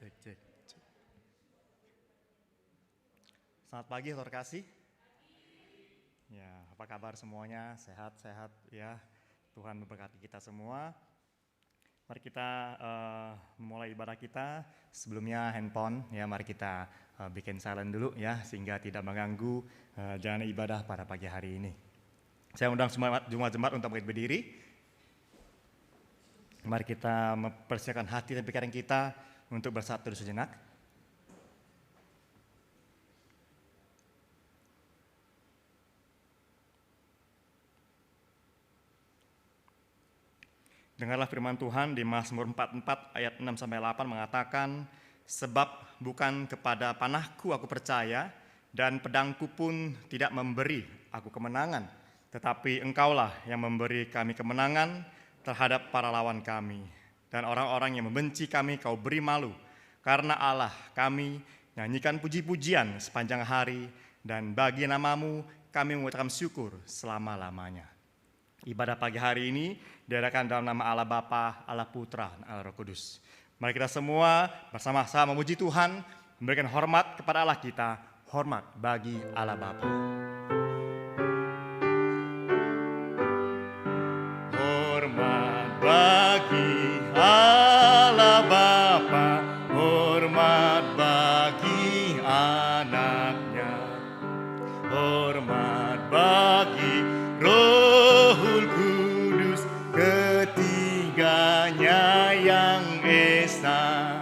Cek, cek, cek. Selamat pagi, saudara kasih. Ya, apa kabar semuanya? Sehat-sehat ya. Tuhan memberkati kita semua. Mari kita memulai ibadah kita. Sebelumnya handphone ya, mari kita bikin silent dulu ya, sehingga tidak mengganggu jalannya ibadah pada pagi hari ini. Saya undang semua jemaat untuk berdiri. Mari kita mempersiapkan hati dan pikiran kita untuk bersatu sejenak. Dengarlah firman Tuhan di Mazmur 44 ayat 6-8 mengatakan, sebab bukan kepada panahku aku percaya, dan pedangku pun tidak memberi aku kemenangan, tetapi Engkaulah yang memberi kami kemenangan terhadap para lawan kami. Dan orang-orang yang membenci kami kau beri malu, karena Allah kami nyanyikan puji-pujian sepanjang hari, dan bagi namamu kami mengucapkan syukur selama-lamanya. Ibadah pagi hari ini diadakan dalam nama Allah Bapa, Allah Putra, dan Allah Roh Kudus. Mari kita semua bersama-sama memuji Tuhan, memberikan hormat kepada Allah kita, hormat bagi Allah Bapa. Hormat bagi Allah Bapa, hormat bagi anaknya, hormat bagi Rohul Kudus, ketiganya yang esa.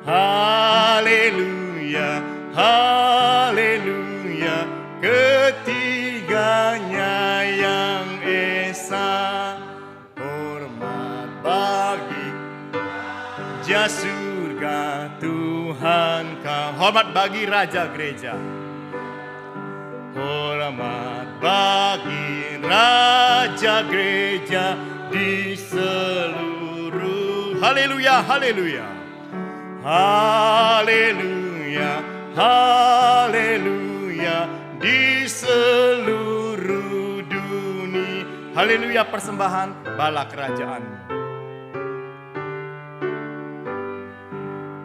Haleluya, haleluya, ketiganya yang esa. Hormat bagi Raja surga Tuhan kau, hormat bagi Raja gereja, hormat bagi Raja gereja di seluruh. Haleluya, haleluya, haleluya, haleluya, di seluruh dunia. Haleluya, persembahan bala kerajaan.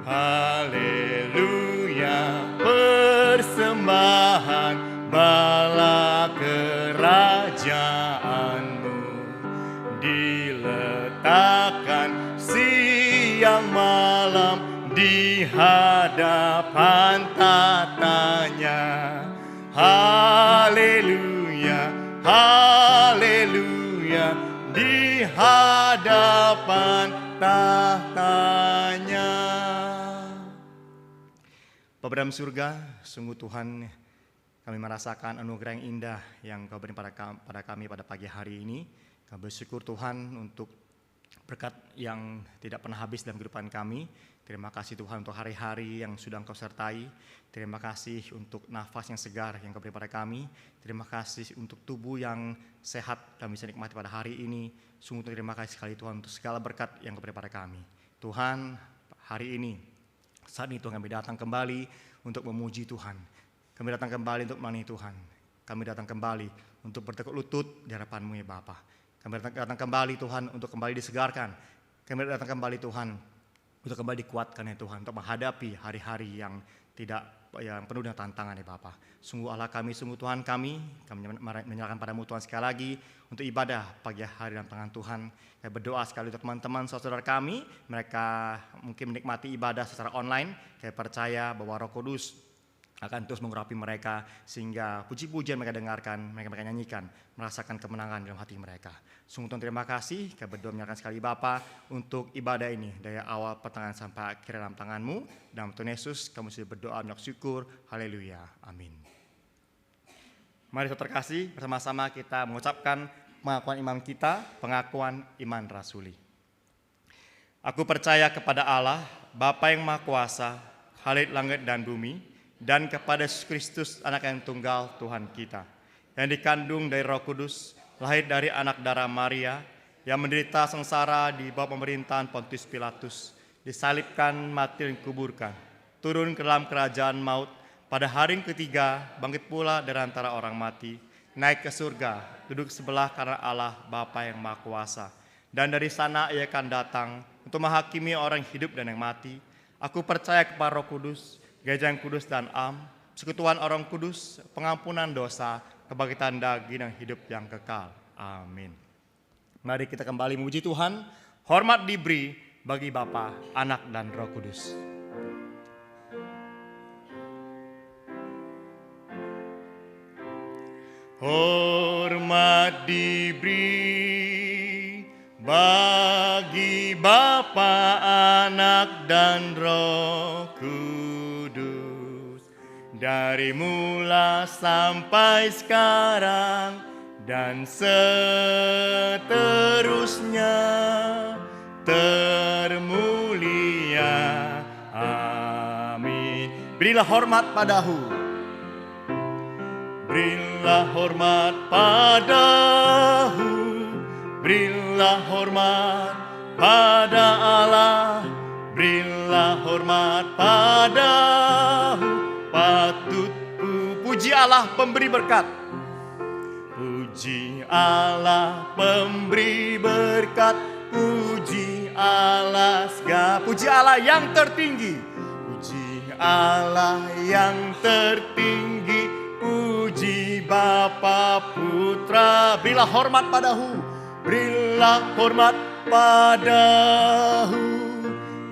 Haleluya, persembahan bala kerajaanmu, diletakkan siang malam di hadapan tatanya. Haleluya, haleluya, di hadapan tahtanya. Bapa dalam surga, sungguh Tuhan, kami merasakan anugerah yang indah yang Kau beri pada kami pada pagi hari ini. Kami bersyukur Tuhan untuk berkat yang tidak pernah habis dalam kehidupan kami. Terima kasih Tuhan untuk hari-hari yang sudah Engkau sertai. Terima kasih untuk nafas yang segar yang Kau beri pada kami. Terima kasih untuk tubuh yang sehat kami bisa nikmati pada hari ini. Sungguh terima kasih sekali Tuhan untuk segala berkat yang Kau beri pada kami. Tuhan, hari ini, saat ini Tuhan kami datang kembali untuk memuji Tuhan. Kami datang kembali untuk melayani Tuhan. Kami datang kembali untuk bertekuk lutut di hadapan-Mu ya Bapa. Kami datang kembali Tuhan untuk kembali disegarkan. Kami datang kembali Tuhan untuk kembali dikuatkan ya Tuhan, untuk menghadapi hari-hari yang penuh dengan tantangan ya Bapa. Sungguh Allah kami, sungguh Tuhan kami menyerahkan padamu Tuhan sekali lagi untuk ibadah pagi hari dalam tangan Tuhan. Kami berdoa sekali untuk teman-teman saudara kami, mereka mungkin menikmati ibadah secara online. Kami percaya bahwa Roh Kudus akan terus mengurapi mereka, sehingga puji-pujian mereka dengarkan, mereka nyanyikan, merasakan kemenangan dalam hati mereka. Sungguh Tuhan terima kasih, kami berdoa menyerahkan sekali Bapa untuk ibadah ini, dari awal pertengahan sampai akhir dalam tangan-Mu. Dalam Tuhan Yesus kami sudah berdoa menyembah syukur, haleluya, amin. Mari saudara terkasih, bersama-sama kita mengucapkan pengakuan iman kita, pengakuan iman rasuli. Aku percaya kepada Allah, Bapa yang Maha Kuasa, Khalik langit dan bumi, dan kepada Yesus Kristus, anak yang tunggal Tuhan kita, yang dikandung dari Roh Kudus, lahir dari anak darah Maria, yang menderita sengsara di bawah pemerintahan Pontius Pilatus, disalibkan, mati dan dikuburkan, turun ke dalam kerajaan maut, pada hari ketiga bangkit pula dari antara orang mati, naik ke surga, duduk sebelah kanan Allah Bapa yang Maha Kuasa, dan dari sana Ia akan datang untuk menghakimi orang hidup dan yang mati. Aku percaya kepada Roh Kudus, Gereja yang kudus dan am, persekutuan orang kudus, pengampunan dosa, kebangkitan daging dan hidup yang kekal. Amin. Mari kita kembali memuji Tuhan. Hormat diberi bagi Bapa, Anak dan Roh Kudus. Hormat diberi bagi Bapa, Anak dan Roh Kudus, dari mula sampai sekarang dan seterusnya, termulia. Amin. Berilah hormat padahu. Berilah hormat padahu, berilah hormat pada Allah, berilah hormat padahu, patut puji Allah pemberi berkat. Puji Allah pemberi berkat, puji Allah segala, puji Allah yang tertinggi, puji Allah yang tertinggi. Puji Bapa Putra, berilah hormat padahu, berilah hormat padahu,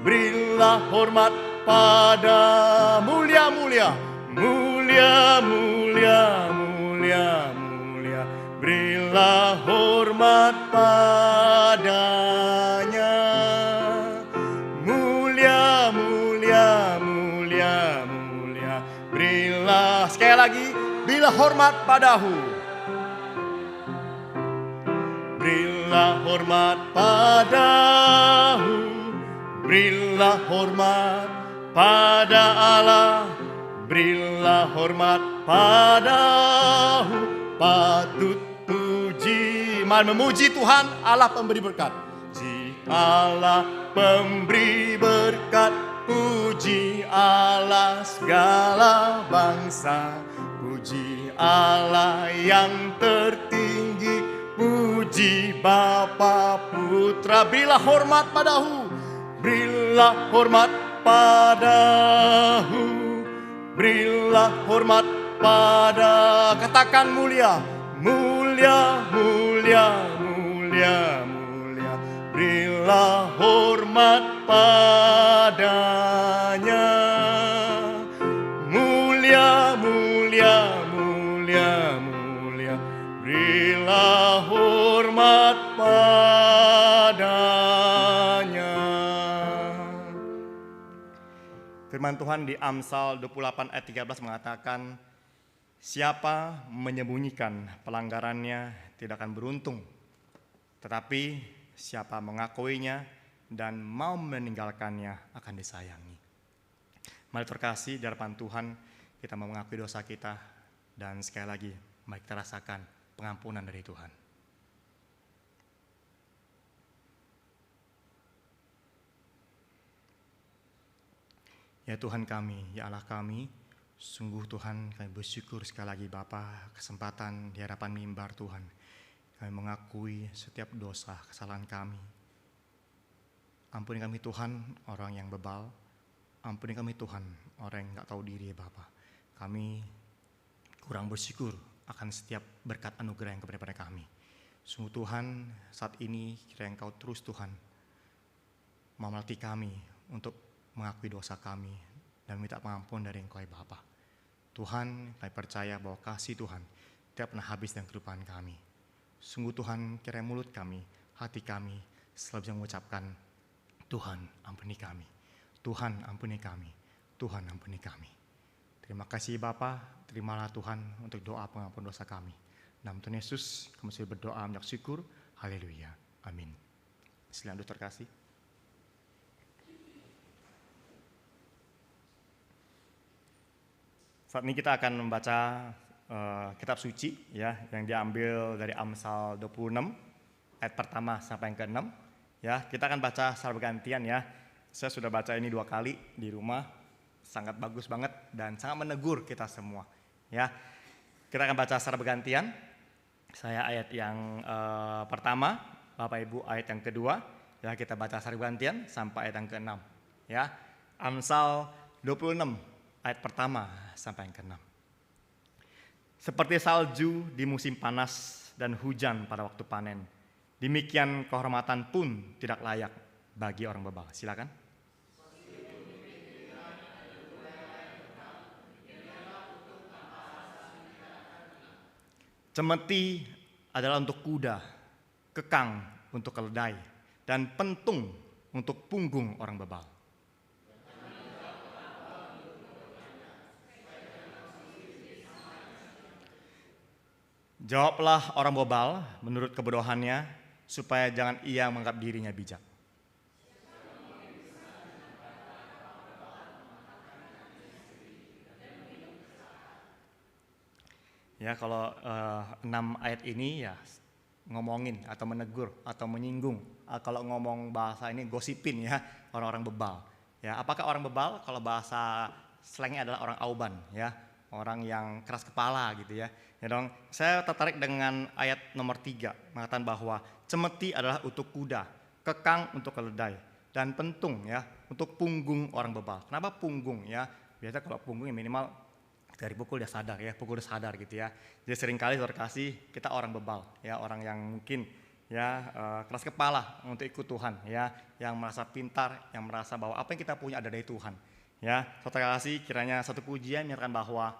berilah hormat pada mulia, mulia, mulia, mulia, mulia, mulia, berilah hormat padanya, mulia, mulia, mulia, mulia, berilah sekali lagi. Berilah hormat padahu, berilah hormat padahu, berilah hormat pada Allah, berilah hormat padahu, patut puji. Mari memuji Tuhan Allah pemberi berkat. Puji Allah pemberi berkat, puji Allah segala bangsa. Puji Allah yang tertinggi, puji Bapa Putra, berilah hormat padahu, berilah hormat padahu, berilah hormat pada, katakan mulia, mulia, mulia, mulia, mulia, berilah hormat padanya, mulia, mulia, mulia, mulia, berilah hormat padanya. Firman Tuhan di Amsal 28 ayat 13 mengatakan, siapa menyembunyikan pelanggarannya tidak akan beruntung, tetapi siapa mengakuinya dan mau meninggalkannya akan disayangi. Mari terkasih di hadapan Tuhan, kita mau mengakui dosa kita, dan sekali lagi mari kita rasakan pengampunan dari Tuhan. Ya Tuhan kami, ya Allah kami, sungguh Tuhan kami bersyukur sekali lagi Bapa kesempatan di hadapan mimbar Tuhan. Kami mengakui setiap dosa, kesalahan kami. Ampuni kami Tuhan, orang yang bebal. Ampuni kami Tuhan, orang yang gak tahu diri ya Bapa. Kami kurang bersyukur akan setiap berkat anugerah yang kepada kami. Sungguh Tuhan, saat ini kiranya Engkau terus Tuhan memelatih kami untuk mengakui dosa kami dan minta pengampun dari Engkau ya Bapa. Tuhan, kami percaya bahwa kasih Tuhan tidak pernah habis dalam kehidupan kami. Sungguh Tuhan, kiranya mulut kami, hati kami selalu bisa mengucapkan, Tuhan ampuni kami, Tuhan ampuni kami, Tuhan ampuni kami. Terima kasih Bapa, terimalah Tuhan untuk doa pengampun dosa kami. Dalam Tuhan Yesus, kami sudah berdoa mengucap syukur. Haleluya. Amin. Silakan Dokter terkasih. Saat ini kita akan membaca kitab suci ya, yang diambil dari Amsal 26 ayat pertama sampai yang ke-6 ya. Kita akan baca secara bergantian ya. Saya sudah baca ini 2 kali di rumah, sangat bagus banget dan sangat menegur kita semua ya. Kita akan baca secara bergantian. Saya ayat yang pertama, Bapak Ibu ayat yang kedua ya, kita baca secara bergantian sampai ayat yang ke-6 ya. Amsal 26 ayat pertama sampai yang ke-6. Seperti salju di musim panas dan hujan pada waktu panen, demikian kehormatan pun tidak layak bagi orang bebal. Silakan. Cemeti adalah untuk kuda, kekang untuk keledai, dan pentung untuk punggung orang bebal. Jawablah orang bebal menurut kebodohannya, supaya jangan ia menganggap dirinya bijak. Ya, kalau 6 ayat ini ya ngomongin atau menegur atau menyinggung. Kalau ngomong bahasa ini gosipin ya orang-orang bebal. Ya, apakah orang bebal? Kalau bahasa slangnya adalah orang auban ya, orang yang keras kepala gitu ya. Ya dong, saya tertarik dengan ayat nomor 3 mengatakan bahwa cemeti adalah untuk kuda, kekang untuk keledai, dan pentung ya untuk punggung orang bebal. Kenapa punggung ya? Biasa kalau punggung yang minimal dari pukul dia sadar ya, pukul dia sadar gitu ya. Jadi seringkali terkasih kita orang bebal ya, orang yang mungkin ya keras kepala untuk ikut Tuhan ya, yang merasa pintar, yang merasa bahwa apa yang kita punya ada dari Tuhan. Ya, saudara kasih kiranya satu pujian menyatakan bahwa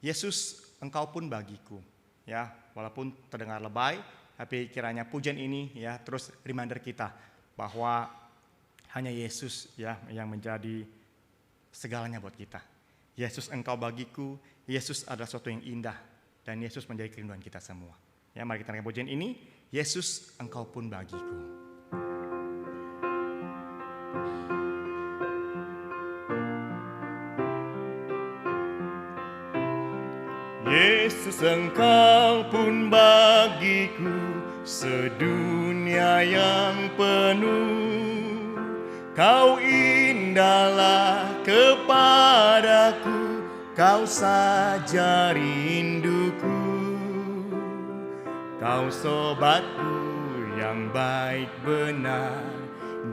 Yesus engkau pun bagiku. Ya, walaupun terdengar lebay, tapi kiranya pujian ini ya terus reminder kita bahwa hanya Yesus ya yang menjadi segalanya buat kita. Yesus engkau bagiku, Yesus adalah sesuatu yang indah, dan Yesus menjadi kerinduan kita semua. Ya, mari kita nyanyikan pujian ini, Yesus engkau pun bagiku. Yesus engkau pun bagiku, sedunia yang penuh. Kau indahlah kepadaku, kau saja rinduku. Kau sobatku yang baik benar,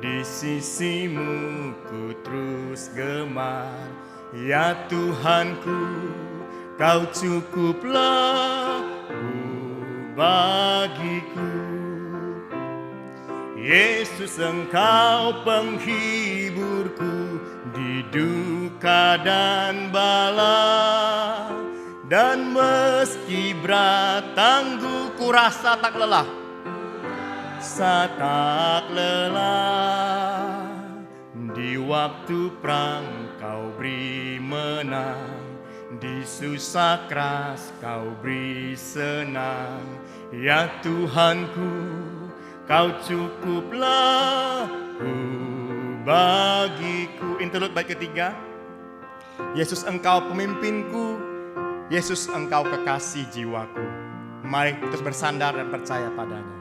di sisimu ku terus gemar. Ya Tuhanku, kau cukuplah bagiku. Yesus engkau penghiburku di duka dan bala, dan meski berat tangguh ku rasa tak lelah, tak lelah. Di waktu perang kau beri menang, di susah keras kau beri senang. Ya Tuhanku, kau cukuplah bagiku. Interlude bait ketiga. Yesus engkau pemimpinku, Yesus engkau kekasih jiwaku. Mari terus bersandar dan percaya padanya.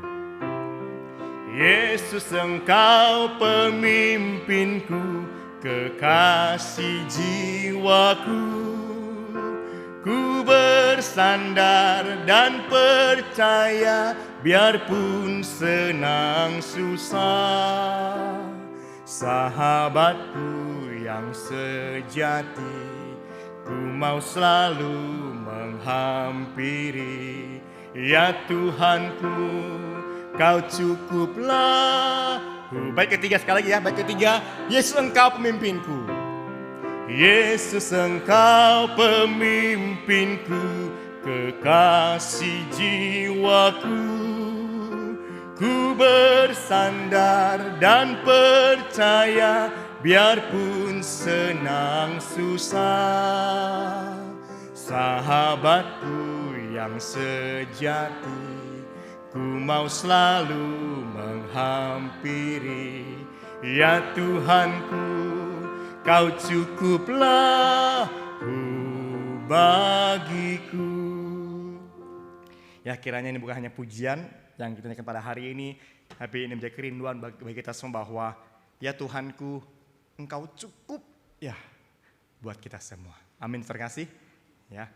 Yesus engkau pemimpinku, kekasih jiwaku. Ku bersandar dan percaya, biarpun senang susah. Sahabatku yang sejati, ku mau selalu menghampiri. Ya Tuhanku, kau cukuplah. Bait ketiga sekali lagi ya, bait ketiga. Yesus engkau pemimpinku, Yesus engkau pemimpinku, kekasih jiwaku. Ku bersandar dan percaya, biarpun senang susah. Sahabatku yang sejati, ku mau selalu menghampiri. Ya Tuhanku, kau cukuplah bagiku. Ya, kiranya ini bukan hanya pujian yang kita nyanyikan pada hari ini, tapi ini menjadi kerinduan bagi kita semua bahwa ya Tuhanku, engkau cukup ya buat kita semua. Amin, terima kasih. Ya,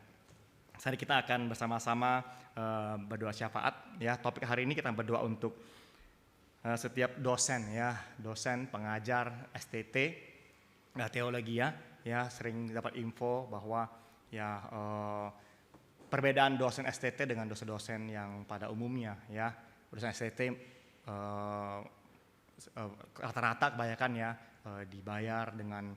hari kita akan bersama-sama berdoa syafaat. Ya, topik hari ini kita berdoa untuk setiap dosen ya, dosen, pengajar, STT, teologi ya sering dapat info bahwa ya perbedaan dosen STT dengan dosen-dosen yang pada umumnya ya. Dosen STT rata-rata kebanyakan ya dibayar dengan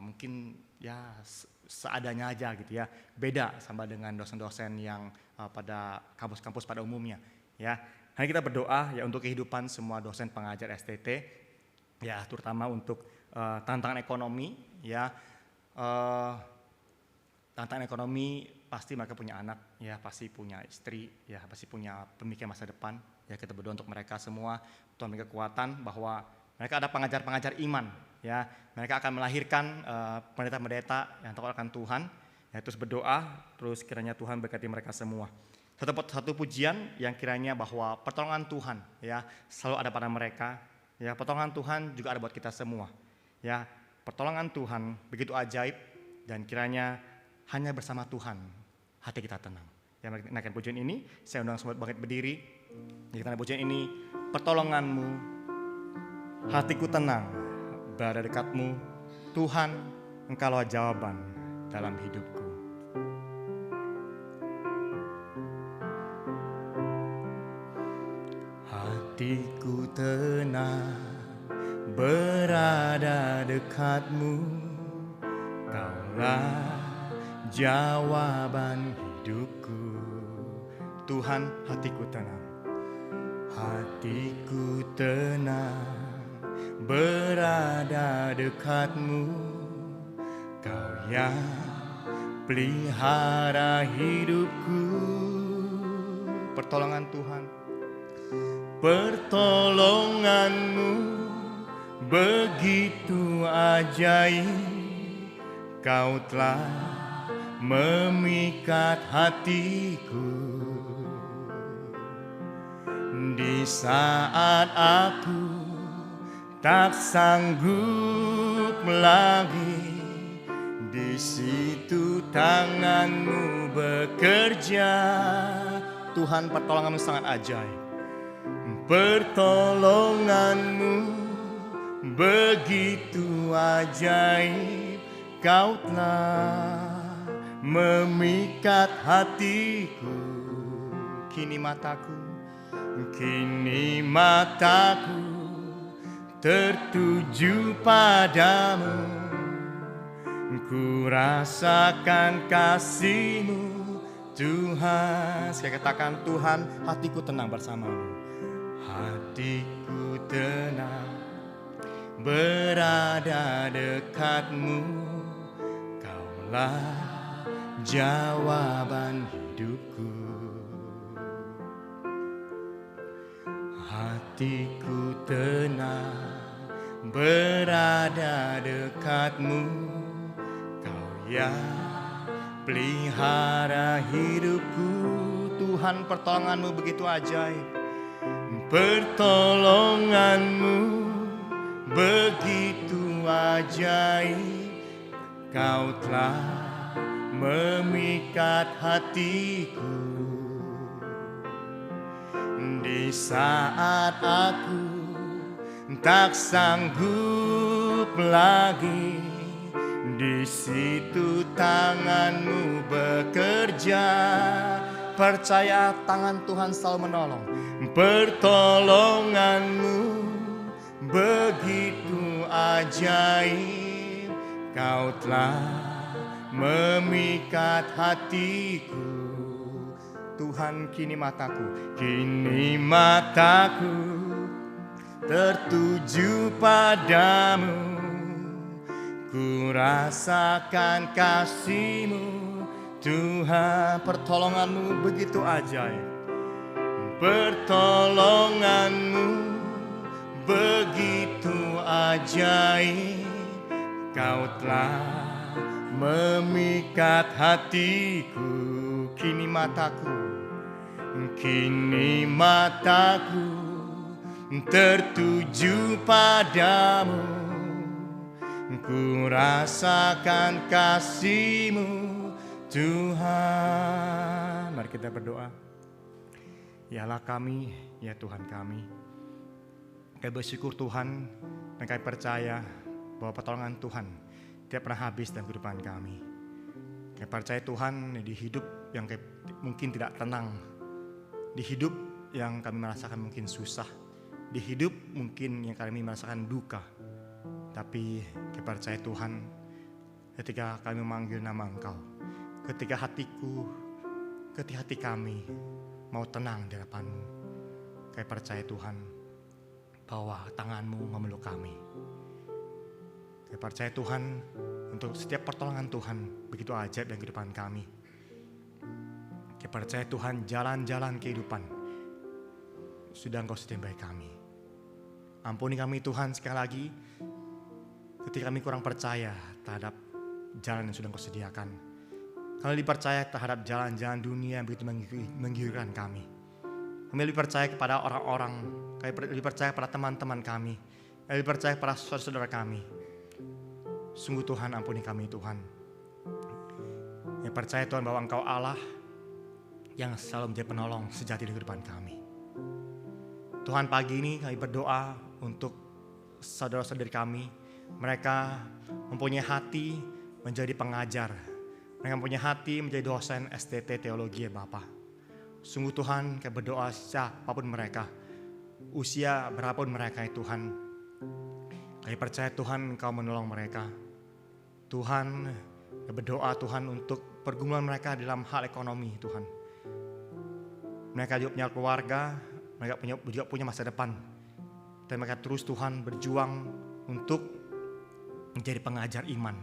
mungkin ya seadanya aja gitu ya. Beda sama dengan dosen-dosen yang pada kampus-kampus pada umumnya ya. Hari kita berdoa ya untuk kehidupan semua dosen pengajar STT ya, terutama untuk tantangan ekonomi ya. Tantangan ekonomi pasti mereka punya anak ya, pasti punya istri ya, pasti punya pemikiran masa depan ya. Kita berdoa untuk mereka semua, Tuhan beri kekuatan bahwa mereka ada pengajar-pengajar iman ya. Mereka akan melahirkan pendeta-pendeta yang takut akan Tuhan ya. Terus berdoa, terus kiranya Tuhan berkati mereka semua. Satu pujian yang kiranya bahwa pertolongan Tuhan ya selalu ada pada mereka ya. Pertolongan Tuhan juga ada buat kita semua ya. Pertolongan Tuhan begitu ajaib, dan kiranya hanya bersama Tuhan hati kita tenang. Ya, naikkan pujian ini, saya undang semua bangkit berdiri. Kita naik pujian ini, pertolonganmu, hatiku tenang, berada dekatmu, Tuhan, engkaulah jawaban dalam hidupku. Hatiku tenang, berada dekatmu, kaulah jawaban hidupku. Tuhan, hatiku tenang, hatiku tenang, berada dekatmu, kau yang pelihara hidupku. Pertolongan Tuhan, pertolonganmu begitu ajaib, kau telah memikat hatiku. Di saat aku tak sanggup lagi, di situ tanganmu bekerja. Tuhan, pertolonganmu sangat ajaib. Pertolonganmu begitu ajaib, kau telah memikat hatiku. Kini mataku tertuju padamu, ku rasakan kasih-Mu Tuhan. Saya katakan, Tuhan, hatiku tenang bersamamu. Hatiku tenang, berada dekatmu, kaulah jawaban hidupku. Hatiku tenang, berada dekatmu, kau yang pelihara hidupku. Tuhan, pertolonganmu begitu ajaib. Pertolonganmu begitu ajaib, kau telah memikat hatiku. Di saat aku tak sanggup lagi, di situ tanganmu bekerja. Percaya tangan Tuhan selalu menolong. Pertolonganmu begitu ajaib, kau telah memikat hatiku. Tuhan, kini mataku tertuju padamu, ku rasakan kasih-Mu Tuhan. Pertolonganmu begitu ajaib, pertolonganmu begitu ajaib, kau telah memikat hatiku. Kini mataku tertuju padamu, ku rasakan kasih-Mu Tuhan. Mari kita berdoa. Ya Allah kami, ya Tuhan kami bersyukur Tuhan, dan kami percaya bahwa pertolongan Tuhan tidak pernah habis dalam kehidupan kami. Kami percaya Tuhan di hidup yang mungkin tidak tenang, di hidup yang kami merasakan mungkin susah, di hidup mungkin yang kami merasakan duka. Tapi kami percaya Tuhan, ketika kami memanggil nama Engkau, ketika hati kami mau tenang di hadapan-Mu, kami percaya Tuhan bahwa tangan-Mu memeluk kami. Kami percaya Tuhan untuk setiap pertolongan Tuhan begitu ajaib dalam kehidupan kami. Kami percaya Tuhan jalan-jalan kehidupan sudah Engkau sediakan bagi kami. Ampuni kami Tuhan sekali lagi ketika kami kurang percaya terhadap jalan yang sudah Engkau sediakan. Kami lebih percaya terhadap jalan-jalan dunia yang begitu menggiurkan kami. Kami lebih percaya kepada orang-orang, kami lebih percaya pada teman-teman kami, kami lebih percaya pada saudara-saudara kami. Sungguh Tuhan, ampuni kami Tuhan. Kami percaya Tuhan bahwa Engkau Allah yang selalu menjadi penolong sejati di kehidupan kami. Tuhan, pagi ini kami berdoa untuk saudara-saudari kami. Mereka mempunyai hati menjadi pengajar. Mereka mempunyai hati menjadi dosen STT Teologi ya Bapa. Sungguh Tuhan, kami berdoa siapapun mereka, usia berapapun mereka ya Tuhan. Kami percaya Tuhan Engkau menolong mereka. Tuhan, kami berdoa Tuhan untuk pergumulan mereka dalam hal ekonomi Tuhan. Mereka juga punya keluarga, mereka juga punya masa depan. Dan mereka terus Tuhan berjuang untuk menjadi pengajar iman.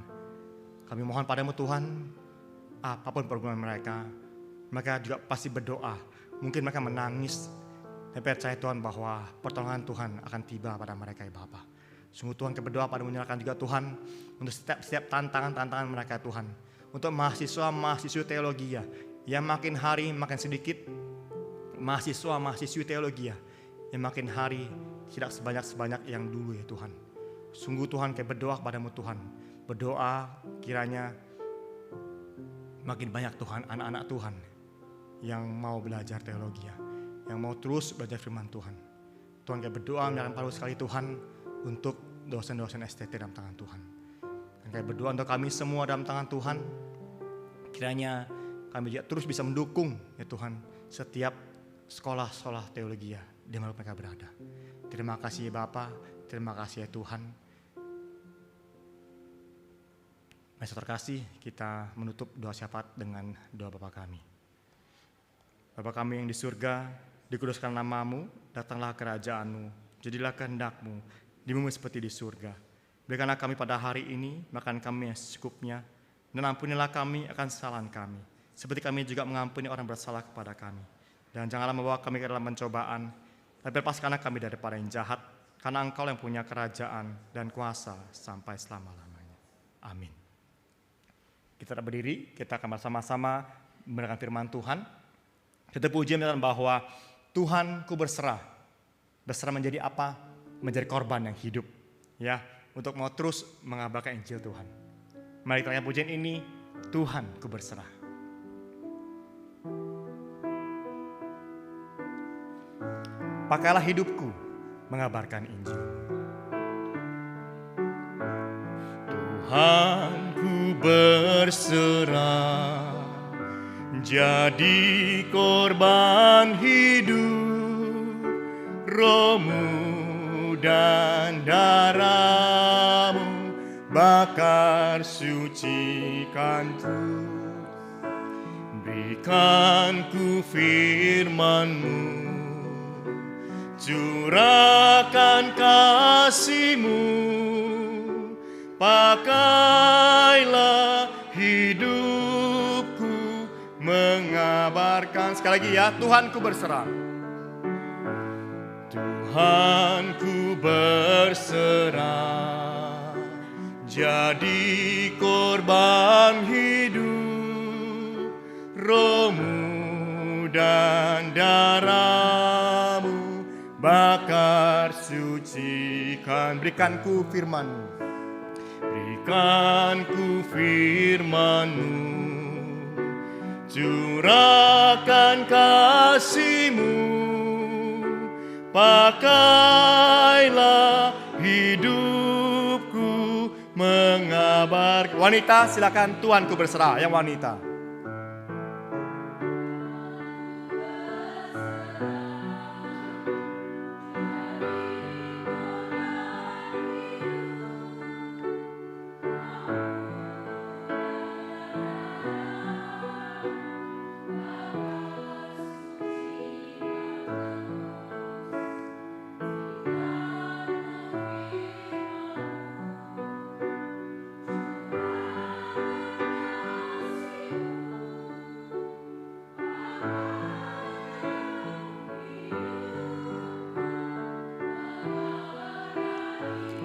Kami mohon padamu Tuhan, apapun pergumulan mereka juga pasti berdoa. Mungkin mereka menangis, tapi percaya Tuhan bahwa pertolongan Tuhan akan tiba pada mereka ya Bapa. Sungguh Tuhan kami berdoa pada menyerahkan juga Tuhan untuk setiap tantangan mereka Tuhan. Untuk mahasiswa teologi ya, yang makin hari makin sedikit, mahasiswi teologi ya, yang makin hari tidak sebanyak yang dulu ya Tuhan. Sungguh Tuhan kami berdoa kepadamu Tuhan. Berdoa kiranya makin banyak Tuhan anak-anak Tuhan yang mau belajar teologi ya, yang mau terus belajar firman Tuhan. Tuhan kami berdoa menyerahkan paruh sekali Tuhan untuk dosen-dosen STT dalam tangan Tuhan. Dan kami berdoa untuk kami semua dalam tangan Tuhan. Kiranya kami juga terus bisa mendukung ya Tuhan setiap sekolah-sekolah teologi ya di mana mereka berada. Terima kasih ya Bapa, terima kasih ya Tuhan. Mari terkasih, kita menutup doa syafaat dengan doa Bapa kami. Bapa kami yang di surga, dikuduskan nama-Mu, datanglah kerajaan-Mu, jadilah kehendak-Mu di bumi seperti di surga. Berikanlah kami pada hari ini makan kami yang secukupnya, dan ampunilah kami akan kesalahan kami, seperti kami juga mengampuni orang bersalah kepada kami. Dan janganlah membawa kami ke dalam pencobaan, tapi lepaskanlah kami daripada yang jahat, karena Engkau yang punya kerajaan dan kuasa sampai selama-lamanya. Amin. Kita berdiri, kita akan bersama-sama mendengarkan firman Tuhan. Kita puji menyatakan bahwa Tuhan ku berserah menjadi apa? Menjadi korban yang hidup, ya, untuk mau terus mengabarkan Injil Tuhan. Mari kita pujian ini, Tuhan ku berserah. Pakailah hidupku mengabarkan Injil. Tuhan ku berserah jadi korban hidup, rohmu dan darahmu bakar sucikanku. Berikan ku firman-Mu, curahkan kasih-Mu, pakailah hidupku mengabarkan. Sekali lagi ya, Tuhan ku berserah. Tuhan ku berserah jadi korban hidup, rohmu dan darahmu bakar sucikan. Berikan ku firman-Mu, berikan ku firman-Mu, curahkan kasih-Mu, pakailah hidupku mengabar. Wanita silakan, Tuhan ku berserah. Yang wanita.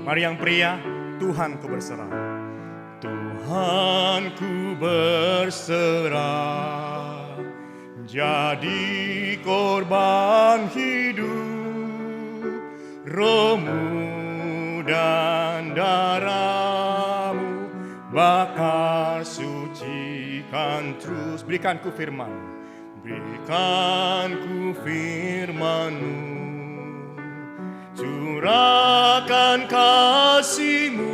Mari yang pria, Tuhan ku berserah. Tuhan ku berserah, jadi korban hidup, rohmu dan darahmu bakar sucikan terus. Berikan ku firman, berikan ku firman-Mu. Curahkan kasih-Mu,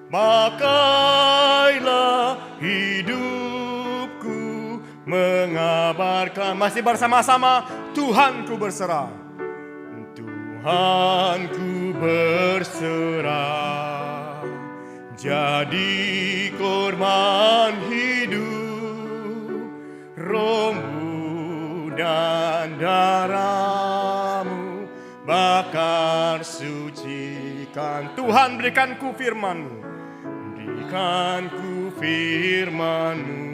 pakailah hidupku mengabarkan. Masih bersama-sama, Tuhan ku berserah. Tuhan ku berserah, jadi korban hidup, rohmu dan darahmu bakar sucikan. Tuhan berikan ku firman-Mu, berikan ku firman-Mu.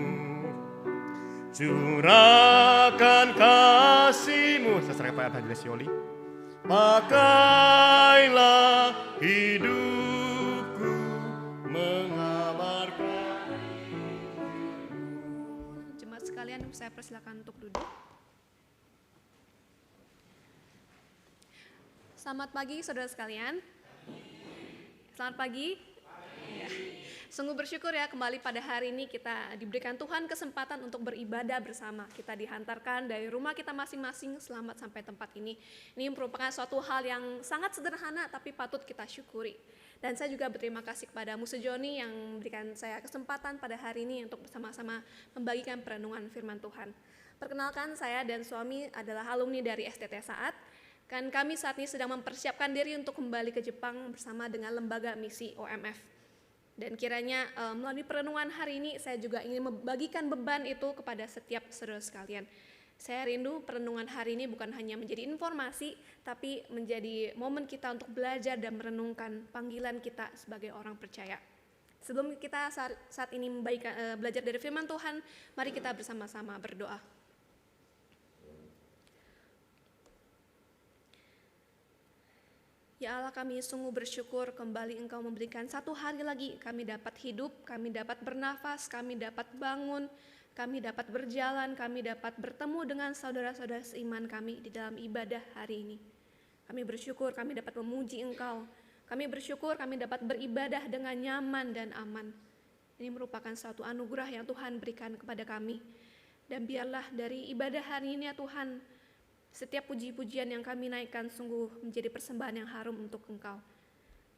Curahkan kasih-Mu. Saya serahkan pada Hadirat Sioli. Pakailah hidupku mengabarkan. Jemaat sekalian, saya persilakan untuk duduk. Selamat pagi saudara sekalian. Selamat pagi. Ya. Sungguh bersyukur ya kembali pada hari ini kita diberikan Tuhan kesempatan untuk beribadah bersama. Kita dihantarkan dari rumah kita masing-masing selamat sampai tempat ini. Ini merupakan suatu hal yang sangat sederhana tapi patut kita syukuri. Dan saya juga berterima kasih kepada Muse Joni yang memberikan saya kesempatan pada hari ini untuk bersama-sama membagikan perenungan firman Tuhan. Perkenalkan, saya dan suami adalah alumni dari STT Saat. Kan kami saat ini sedang mempersiapkan diri untuk kembali ke Jepang bersama dengan lembaga misi OMF. Dan kiranya melalui perenungan hari ini saya juga ingin membagikan beban itu kepada setiap saudara sekalian. Saya rindu perenungan hari ini bukan hanya menjadi informasi, tapi menjadi momen kita untuk belajar dan merenungkan panggilan kita sebagai orang percaya. Sebelum kita saat ini belajar dari firman Tuhan, mari kita bersama-sama berdoa. Ya Allah, kami sungguh bersyukur kembali Engkau memberikan satu hari lagi kami dapat hidup, kami dapat bernafas, kami dapat bangun, kami dapat berjalan, kami dapat bertemu dengan saudara-saudara seiman kami di dalam ibadah hari ini. Kami bersyukur kami dapat memuji Engkau, kami bersyukur kami dapat beribadah dengan nyaman dan aman. Ini merupakan suatu anugerah yang Tuhan berikan kepada kami. Dan biarlah dari ibadah hari ini ya Tuhan, setiap puji-pujian yang kami naikkan sungguh menjadi persembahan yang harum untuk Engkau.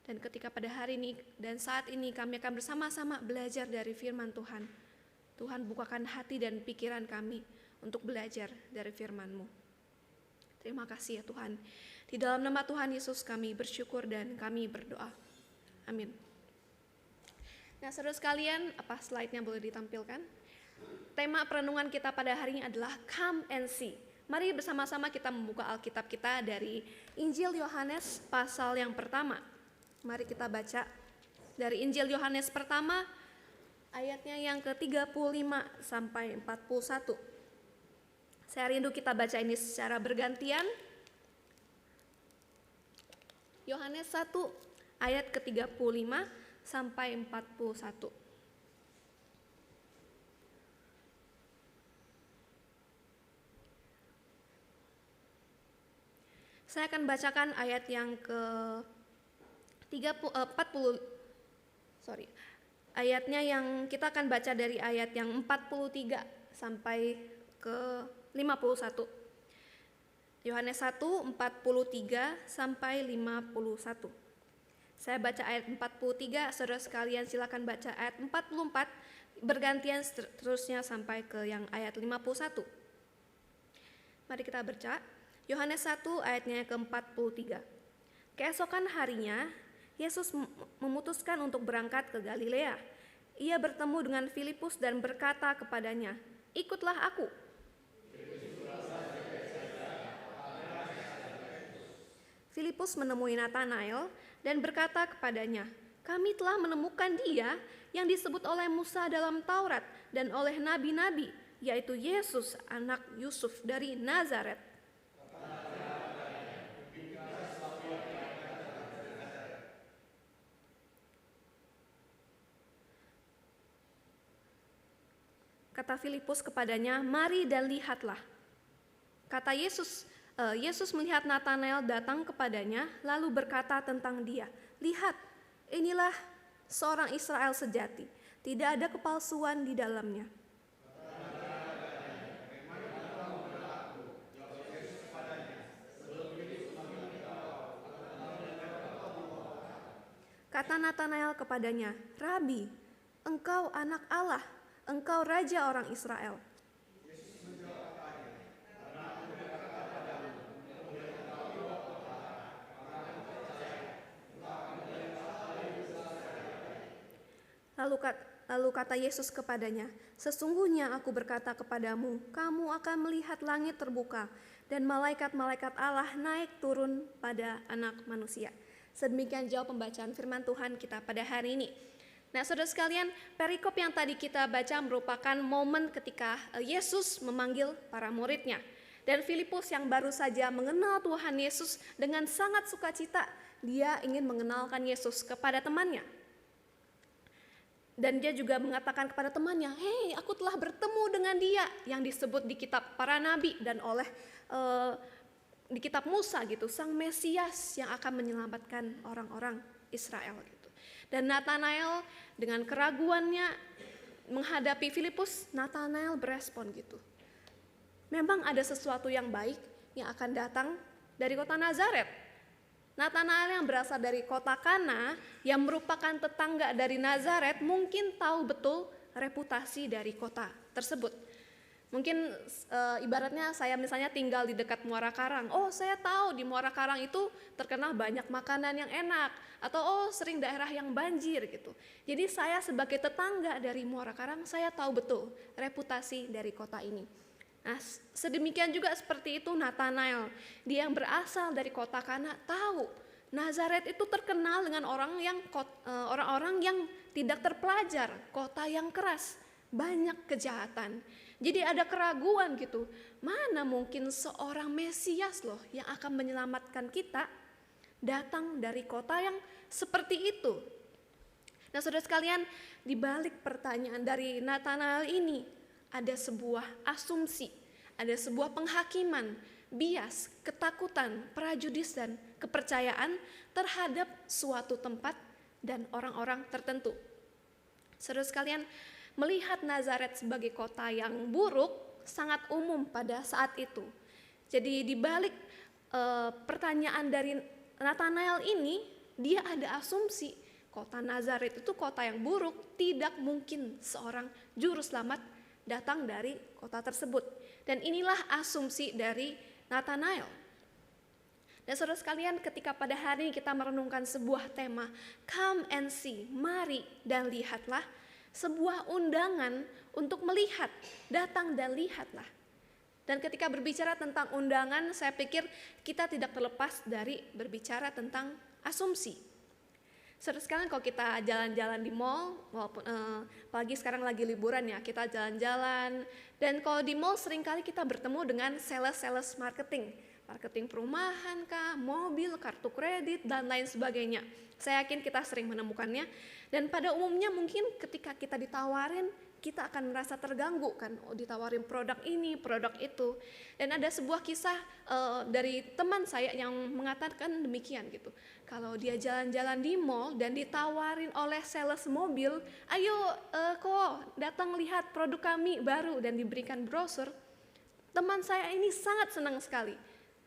Dan ketika pada hari ini dan saat ini kami akan bersama-sama belajar dari firman Tuhan. Tuhan bukakan hati dan pikiran kami untuk belajar dari firman-Mu. Terima kasih ya Tuhan. Di dalam nama Tuhan Yesus kami bersyukur dan kami berdoa. Amin. Nah saudara sekalian, apa slide-nya boleh ditampilkan? Tema perenungan kita pada hari ini adalah Come and See. Mari bersama-sama kita membuka Alkitab kita dari Injil Yohanes pasal yang pertama. Mari kita baca dari Injil Yohanes pertama ayatnya yang ke-35 sampai 41. Saya rindu kita baca ini secara bergantian. Yohanes 1 ayat ke-35 sampai 41. Saya akan bacakan ayat yang ayatnya yang kita akan baca dari ayat yang 43 sampai ke 51. Yohanes 1, 43 sampai 51. Saya baca ayat 43, saudara sekalian silakan baca ayat 44, bergantian seterusnya sampai ke yang ayat 51. Mari kita baca, Yohanes 1 ayatnya ke-43. Keesokan harinya, Yesus memutuskan untuk berangkat ke Galilea. Ia bertemu dengan Filipus dan berkata kepadanya, "Ikutlah aku." Filipus menemui Natanael dan berkata kepadanya, "Kami telah menemukan Dia yang disebut oleh Musa dalam Taurat dan oleh nabi-nabi, yaitu Yesus anak Yusuf dari Nazaret." Kata Filipus kepadanya, "Mari dan lihatlah." Kata Yesus melihat Natanael datang kepadanya, lalu berkata tentang dia, "Lihat, inilah seorang Israel sejati, tidak ada kepalsuan di dalamnya." Kata Natanael kepadanya, "Rabi, engkau anak Allah, engkau raja orang Israel." Lalu kata Yesus kepadanya, "Sesungguhnya aku berkata kepadamu, kamu akan melihat langit terbuka dan malaikat-malaikat Allah naik turun pada Anak Manusia." Sedemikian jauh pembacaan firman Tuhan kita pada hari ini. Nah, saudara sekalian, perikop yang tadi kita baca merupakan momen ketika Yesus memanggil para muridnya. Dan Filipus yang baru saja mengenal Tuhan Yesus dengan sangat sukacita, dia ingin mengenalkan Yesus kepada temannya. Dan dia juga mengatakan kepada temannya, "Hei, aku telah bertemu dengan dia," yang disebut di kitab para nabi dan oleh di kitab Musa gitu, sang Mesias yang akan menyelamatkan orang-orang Israel gitu. Dan Natanael dengan keraguannya menghadapi Filipus, Natanael berespon gitu. Memang ada sesuatu yang baik yang akan datang dari kota Nazaret. Natanael yang berasal dari kota Kana yang merupakan tetangga dari Nazaret mungkin tahu betul reputasi dari kota tersebut. Mungkin ibaratnya saya misalnya tinggal di dekat Muara Karang. Oh, saya tahu di Muara Karang itu terkenal banyak makanan yang enak. Atau sering daerah yang banjir gitu. Jadi saya sebagai tetangga dari Muara Karang, saya tahu betul reputasi dari kota ini. Nah, sedemikian juga seperti itu Natanael. Dia yang berasal dari kota Kana tahu Nazaret itu terkenal dengan orang-orang yang tidak terpelajar, kota yang keras, banyak kejahatan. Jadi ada keraguan gitu. Mana mungkin seorang Mesias loh yang akan menyelamatkan kita datang dari kota yang seperti itu. Nah, saudara sekalian, di balik pertanyaan dari Natanael ini ada sebuah asumsi, ada sebuah penghakiman, bias, ketakutan, prejudis dan kepercayaan terhadap suatu tempat dan orang-orang tertentu. Saudara sekalian, melihat Nazaret sebagai kota yang buruk sangat umum pada saat itu. Jadi di balik pertanyaan dari Natanael ini, dia ada asumsi kota Nazaret itu kota yang buruk, tidak mungkin seorang juru selamat datang dari kota tersebut. Dan inilah asumsi dari Natanael. Dan saudara sekalian, ketika pada hari ini kita merenungkan sebuah tema, come and see, mari dan lihatlah, sebuah undangan untuk melihat, datang dan lihatlah. Dan ketika berbicara tentang undangan, saya pikir kita tidak terlepas dari berbicara tentang asumsi. Saudara sekalian, kalau kita jalan-jalan di mall, walaupun apalagi sekarang lagi liburan ya, kita jalan-jalan. Dan kalau di mall seringkali kita bertemu dengan sales marketing perumahan kah, mobil, kartu kredit, dan lain sebagainya. Saya yakin kita sering menemukannya. Dan pada umumnya mungkin ketika kita ditawarin, kita akan merasa terganggu kan, ditawarin produk ini, produk itu. Dan ada sebuah kisah dari teman saya yang mengatakan demikian gitu. Kalau dia jalan-jalan di mall dan ditawarin oleh sales mobil, "Ayo kok datang lihat produk kami baru," dan diberikan brosur, teman saya ini sangat senang sekali.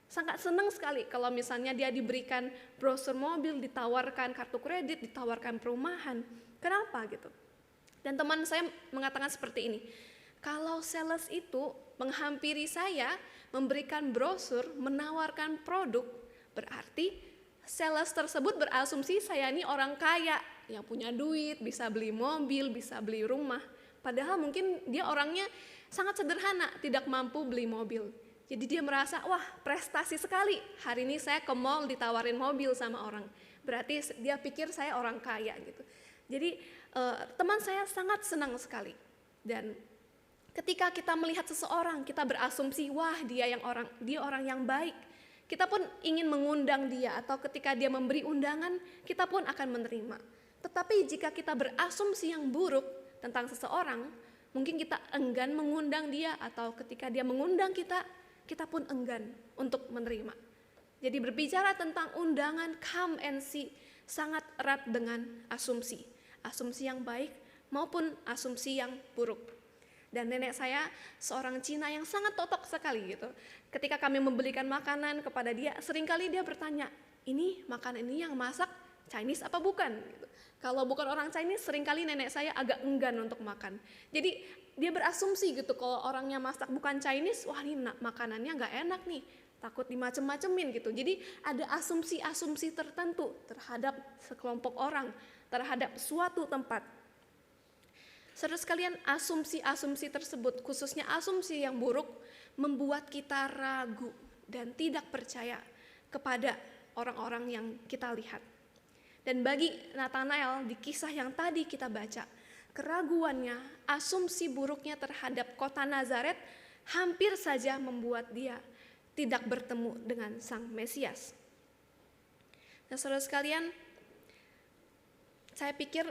Sangat senang sekali kalau misalnya dia diberikan brosur mobil, ditawarkan kartu kredit, ditawarkan perumahan. Kenapa gitu? Dan teman saya mengatakan seperti ini, kalau sales itu menghampiri saya, memberikan brosur, menawarkan produk, berarti sales tersebut berasumsi saya ini orang kaya, yang punya duit, bisa beli mobil, bisa beli rumah. Padahal mungkin dia orangnya sangat sederhana, tidak mampu beli mobil. Jadi dia merasa, wah prestasi sekali, hari ini saya ke mall ditawarin mobil sama orang. Berarti dia pikir saya orang kaya gitu. Jadi teman saya sangat senang sekali. Dan ketika kita melihat seseorang, kita berasumsi, wah dia orang yang baik. Kita pun ingin mengundang dia, atau ketika dia memberi undangan, kita pun akan menerima. Tetapi jika kita berasumsi yang buruk tentang seseorang, mungkin kita enggan mengundang dia, atau ketika dia mengundang kita pun enggan untuk menerima. Jadi berbicara tentang undangan come and see sangat erat dengan asumsi. Asumsi yang baik maupun asumsi yang buruk. Dan nenek saya seorang Cina yang sangat totok sekali gitu. Ketika kami membelikan makanan kepada dia, seringkali dia bertanya, ini makanan ini yang masak Chinese apa bukan? Gitu. Kalau bukan orang Chinese, seringkali nenek saya agak enggan untuk makan. Jadi dia berasumsi gitu, kalau orangnya masak bukan Chinese, wah ini makanannya nggak enak nih, takut dimacem-macemin gitu. Jadi ada asumsi-asumsi tertentu terhadap sekelompok orang, terhadap suatu tempat. Saudara sekalian, asumsi-asumsi tersebut, khususnya asumsi yang buruk, membuat kita ragu dan tidak percaya kepada orang-orang yang kita lihat. Dan bagi Nathanael di kisah yang tadi kita baca, keraguannya, asumsi buruknya terhadap kota Nazaret hampir saja membuat dia tidak bertemu dengan Sang Mesias. Nah, saudara sekalian, saya pikir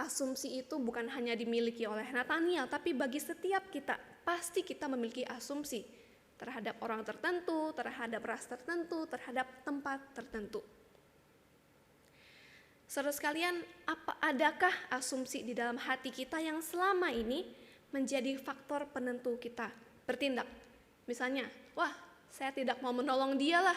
asumsi itu bukan hanya dimiliki oleh Nathanael, tapi bagi setiap kita, pasti kita memiliki asumsi terhadap orang tertentu, terhadap ras tertentu, terhadap tempat tertentu. Saudara sekalian, adakah asumsi di dalam hati kita yang selama ini menjadi faktor penentu kita bertindak? Misalnya, wah saya tidak mau menolong dia lah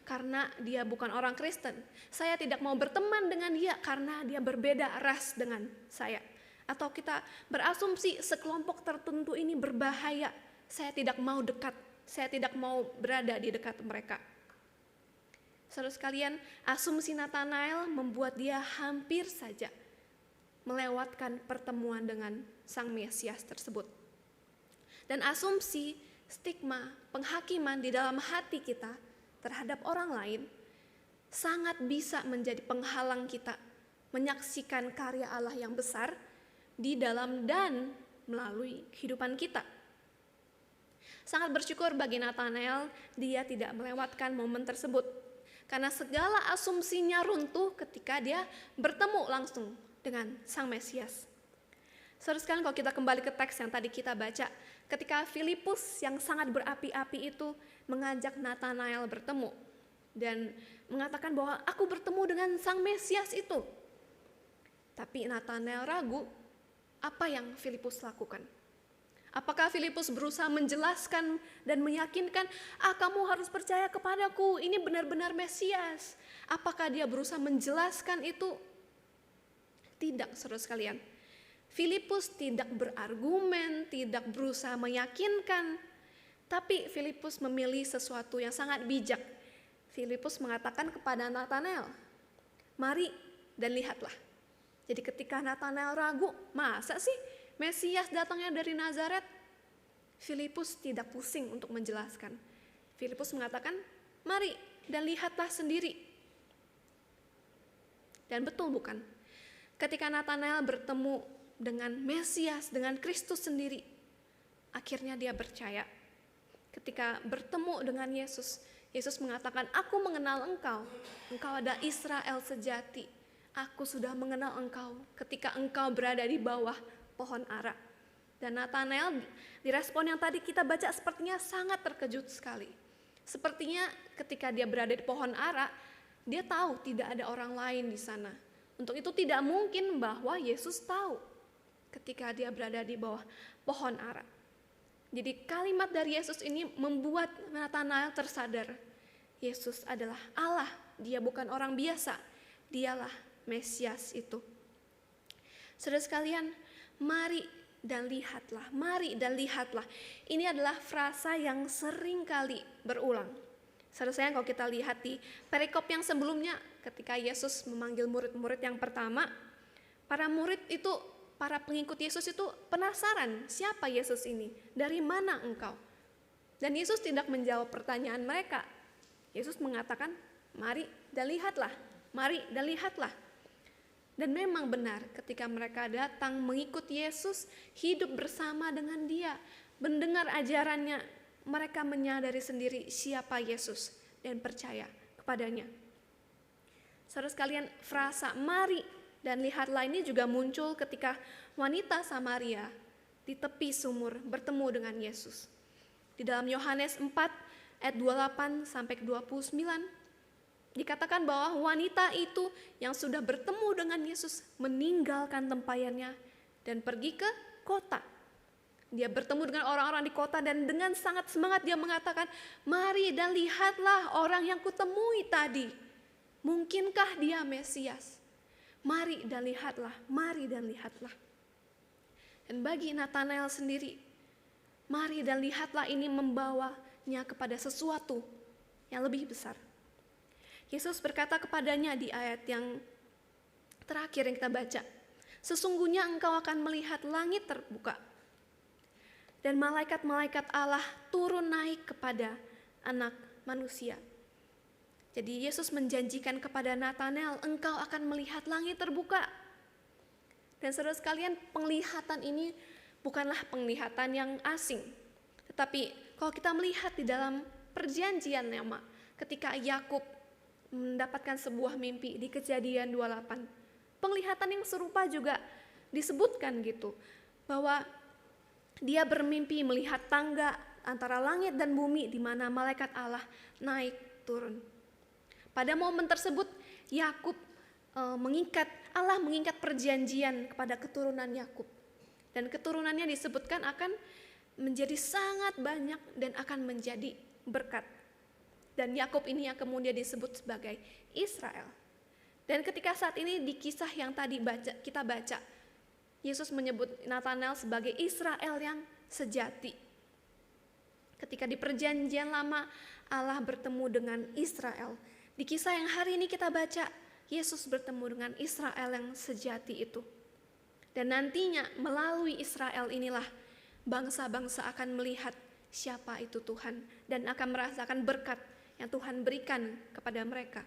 karena dia bukan orang Kristen. Saya tidak mau berteman dengan dia karena dia berbeda ras dengan saya. Atau kita berasumsi sekelompok tertentu ini berbahaya, saya tidak mau dekat, saya tidak mau berada di dekat mereka. Saudara sekalian, asumsi Nathanael membuat dia hampir saja melewatkan pertemuan dengan Sang Mesias tersebut. Dan asumsi, stigma, penghakiman di dalam hati kita terhadap orang lain sangat bisa menjadi penghalang kita menyaksikan karya Allah yang besar di dalam dan melalui kehidupan kita. Sangat bersyukur bagi Nathanael, dia tidak melewatkan momen tersebut. Karena segala asumsinya runtuh ketika dia bertemu langsung dengan Sang Mesias. Saudara sekalian, kalau kita kembali ke teks yang tadi kita baca, ketika Filipus yang sangat berapi-api itu mengajak Nathanael bertemu dan mengatakan bahwa aku bertemu dengan Sang Mesias itu. Tapi Nathanael ragu, apa yang Filipus lakukan? Apakah Filipus berusaha menjelaskan dan meyakinkan, kamu harus percaya kepadaku, ini benar-benar Mesias. Apakah dia berusaha menjelaskan itu? Tidak, saudara sekalian. Filipus tidak berargumen, tidak berusaha meyakinkan. Tapi Filipus memilih sesuatu yang sangat bijak. Filipus mengatakan kepada Nathanael, mari dan lihatlah. Jadi ketika Nathanael ragu, masa sih Mesias datangnya dari Nazaret? Filipus tidak pusing untuk menjelaskan. Filipus mengatakan, mari dan lihatlah sendiri. Dan betul bukan? Ketika Nathanael bertemu dengan Mesias, dengan Kristus sendiri, akhirnya dia percaya. Ketika bertemu dengan Yesus, Yesus mengatakan, aku mengenal engkau. Engkau adalah Israel sejati. Aku sudah mengenal engkau ketika engkau berada di bawah pohon ara. Dan Nathanael di respon yang tadi kita baca sepertinya sangat terkejut sekali. Sepertinya ketika dia berada di pohon ara, dia tahu tidak ada orang lain di sana. Untuk itu tidak mungkin bahwa Yesus tahu ketika dia berada di bawah pohon ara. Jadi kalimat dari Yesus ini membuat Nathanael tersadar Yesus adalah Allah, dia bukan orang biasa, dialah Mesias itu. Saudara sekalian, mari dan lihatlah, mari dan lihatlah. Ini adalah frasa yang sering kali berulang. Saudara sayang, kalau kita lihat di perikop yang sebelumnya, ketika Yesus memanggil murid-murid yang pertama, para murid itu, para pengikut Yesus itu penasaran, siapa Yesus ini? Dari mana engkau? Dan Yesus tidak menjawab pertanyaan mereka. Yesus mengatakan, mari dan lihatlah, mari dan lihatlah. Dan memang benar ketika mereka datang mengikut Yesus, hidup bersama dengan dia, mendengar ajarannya, mereka menyadari sendiri siapa Yesus dan percaya kepadanya. Saudara sekalian, frasa mari dan lihatlah ini juga muncul ketika wanita Samaria di tepi sumur bertemu dengan Yesus. Di dalam Yohanes 4 ayat 28 sampai ke 29, dikatakan bahwa wanita itu yang sudah bertemu dengan Yesus meninggalkan tempayannya dan pergi ke kota. Dia bertemu dengan orang-orang di kota dan dengan sangat semangat dia mengatakan, mari dan lihatlah orang yang kutemui tadi. Mungkinkah dia Mesias? Mari dan lihatlah, mari dan lihatlah. Dan bagi Natanael sendiri, mari dan lihatlah ini membawanya kepada sesuatu yang lebih besar. Yesus berkata kepadanya di ayat yang terakhir yang kita baca, sesungguhnya engkau akan melihat langit terbuka dan malaikat-malaikat Allah turun naik kepada anak manusia. Jadi Yesus menjanjikan kepada Natanael, engkau akan melihat langit terbuka. Dan saudara sekalian, penglihatan ini bukanlah penglihatan yang asing. Tetapi kalau kita melihat di dalam perjanjian lama, ketika Yakub mendapatkan sebuah mimpi di Kejadian 28, penglihatan yang serupa juga disebutkan gitu, bahwa dia bermimpi melihat tangga antara langit dan bumi di mana malaikat Allah naik turun. Pada momen tersebut Yakub Allah mengikat perjanjian kepada keturunan Yakub, dan keturunannya disebutkan akan menjadi sangat banyak dan akan menjadi berkat. Dan Yakub ini yang kemudian disebut sebagai Israel. Dan ketika saat ini di kisah yang tadi kita baca, Yesus menyebut Natanael sebagai Israel yang sejati. Ketika di perjanjian lama Allah bertemu dengan Israel, di kisah yang hari ini kita baca, Yesus bertemu dengan Israel yang sejati itu. Dan nantinya melalui Israel inilah bangsa-bangsa akan melihat siapa itu Tuhan dan akan merasakan berkat yang Tuhan berikan kepada mereka.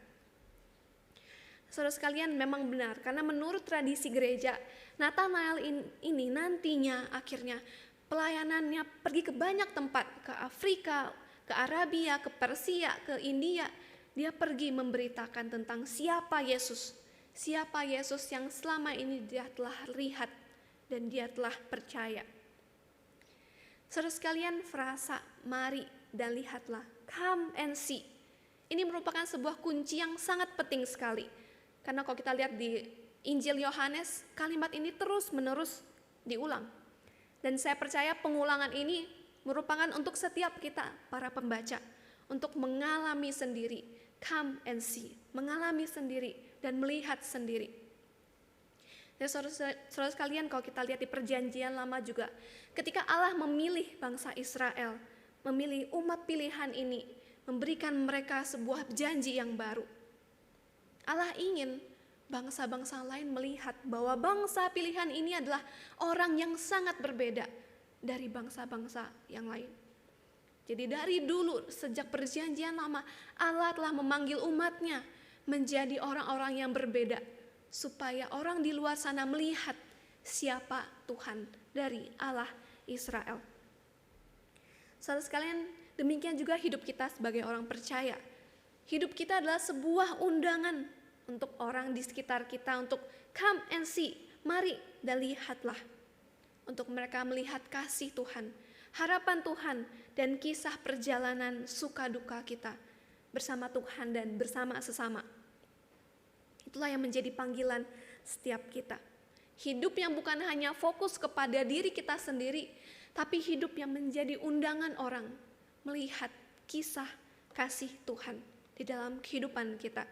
Saudara sekalian, memang benar, karena menurut tradisi gereja, Natanael ini nantinya akhirnya pelayanannya pergi ke banyak tempat, ke Afrika, ke Arabia, ke Persia, ke India. Dia pergi memberitakan tentang siapa Yesus yang selama ini dia telah lihat dan dia telah percaya. Saudara sekalian, frasa mari dan lihatlah, come and see, ini merupakan sebuah kunci yang sangat penting sekali. Karena kalau kita lihat di Injil Yohanes, kalimat ini terus-menerus diulang. Dan saya percaya pengulangan ini merupakan untuk setiap kita, para pembaca, untuk mengalami sendiri, come and see, mengalami sendiri dan melihat sendiri. Dan saudara sekalian, kalau kita lihat di perjanjian lama juga, ketika Allah memilih bangsa Israel, memilih umat pilihan ini, memberikan mereka sebuah janji yang baru. Allah ingin bangsa-bangsa lain melihat bahwa bangsa pilihan ini adalah orang yang sangat berbeda dari bangsa-bangsa yang lain. Jadi dari dulu, sejak perjanjian lama, Allah telah memanggil umatnya menjadi orang-orang yang berbeda, supaya orang di luar sana melihat siapa Tuhan dari Allah Israel. Saudara sekalian, demikian juga hidup kita sebagai orang percaya. Hidup kita adalah sebuah undangan untuk orang di sekitar kita untuk come and see, mari dan lihatlah. Untuk mereka melihat kasih Tuhan, harapan Tuhan, dan kisah perjalanan suka duka kita bersama Tuhan dan bersama sesama. Itulah yang menjadi panggilan setiap kita. Hidup yang bukan hanya fokus kepada diri kita sendiri, tapi hidup yang menjadi undangan orang melihat kisah kasih Tuhan di dalam kehidupan kita.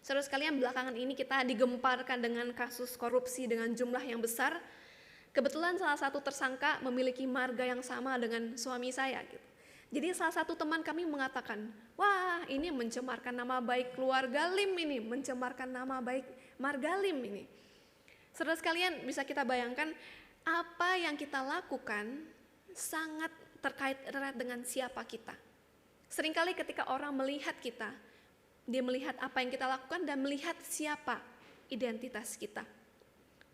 Saudara sekalian, belakangan ini kita digemparkan dengan kasus korupsi dengan jumlah yang besar. Kebetulan salah satu tersangka memiliki marga yang sama dengan suami saya gitu. Jadi salah satu teman kami mengatakan, wah ini mencemarkan nama baik keluarga Lim ini, mencemarkan nama baik marga Lim ini. Saudara sekalian, bisa kita bayangkan apa yang kita lakukan sangat terkait erat dengan siapa kita. Seringkali ketika orang melihat kita, dia melihat apa yang kita lakukan dan melihat siapa identitas kita.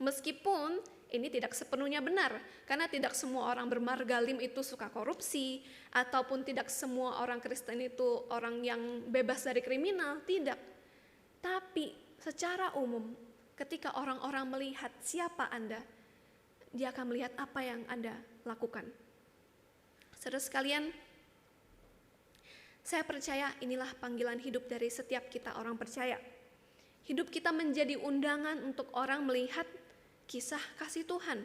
Meskipun ini tidak sepenuhnya benar, karena tidak semua orang bermarga Lim itu suka korupsi, ataupun tidak semua orang Kristen itu orang yang bebas dari kriminal, tidak. Tapi secara umum, ketika orang-orang melihat siapa Anda, dia akan melihat apa yang Anda lakukan. Saudara sekalian, saya percaya inilah panggilan hidup dari setiap kita orang percaya. Hidup kita menjadi undangan untuk orang melihat kisah kasih Tuhan.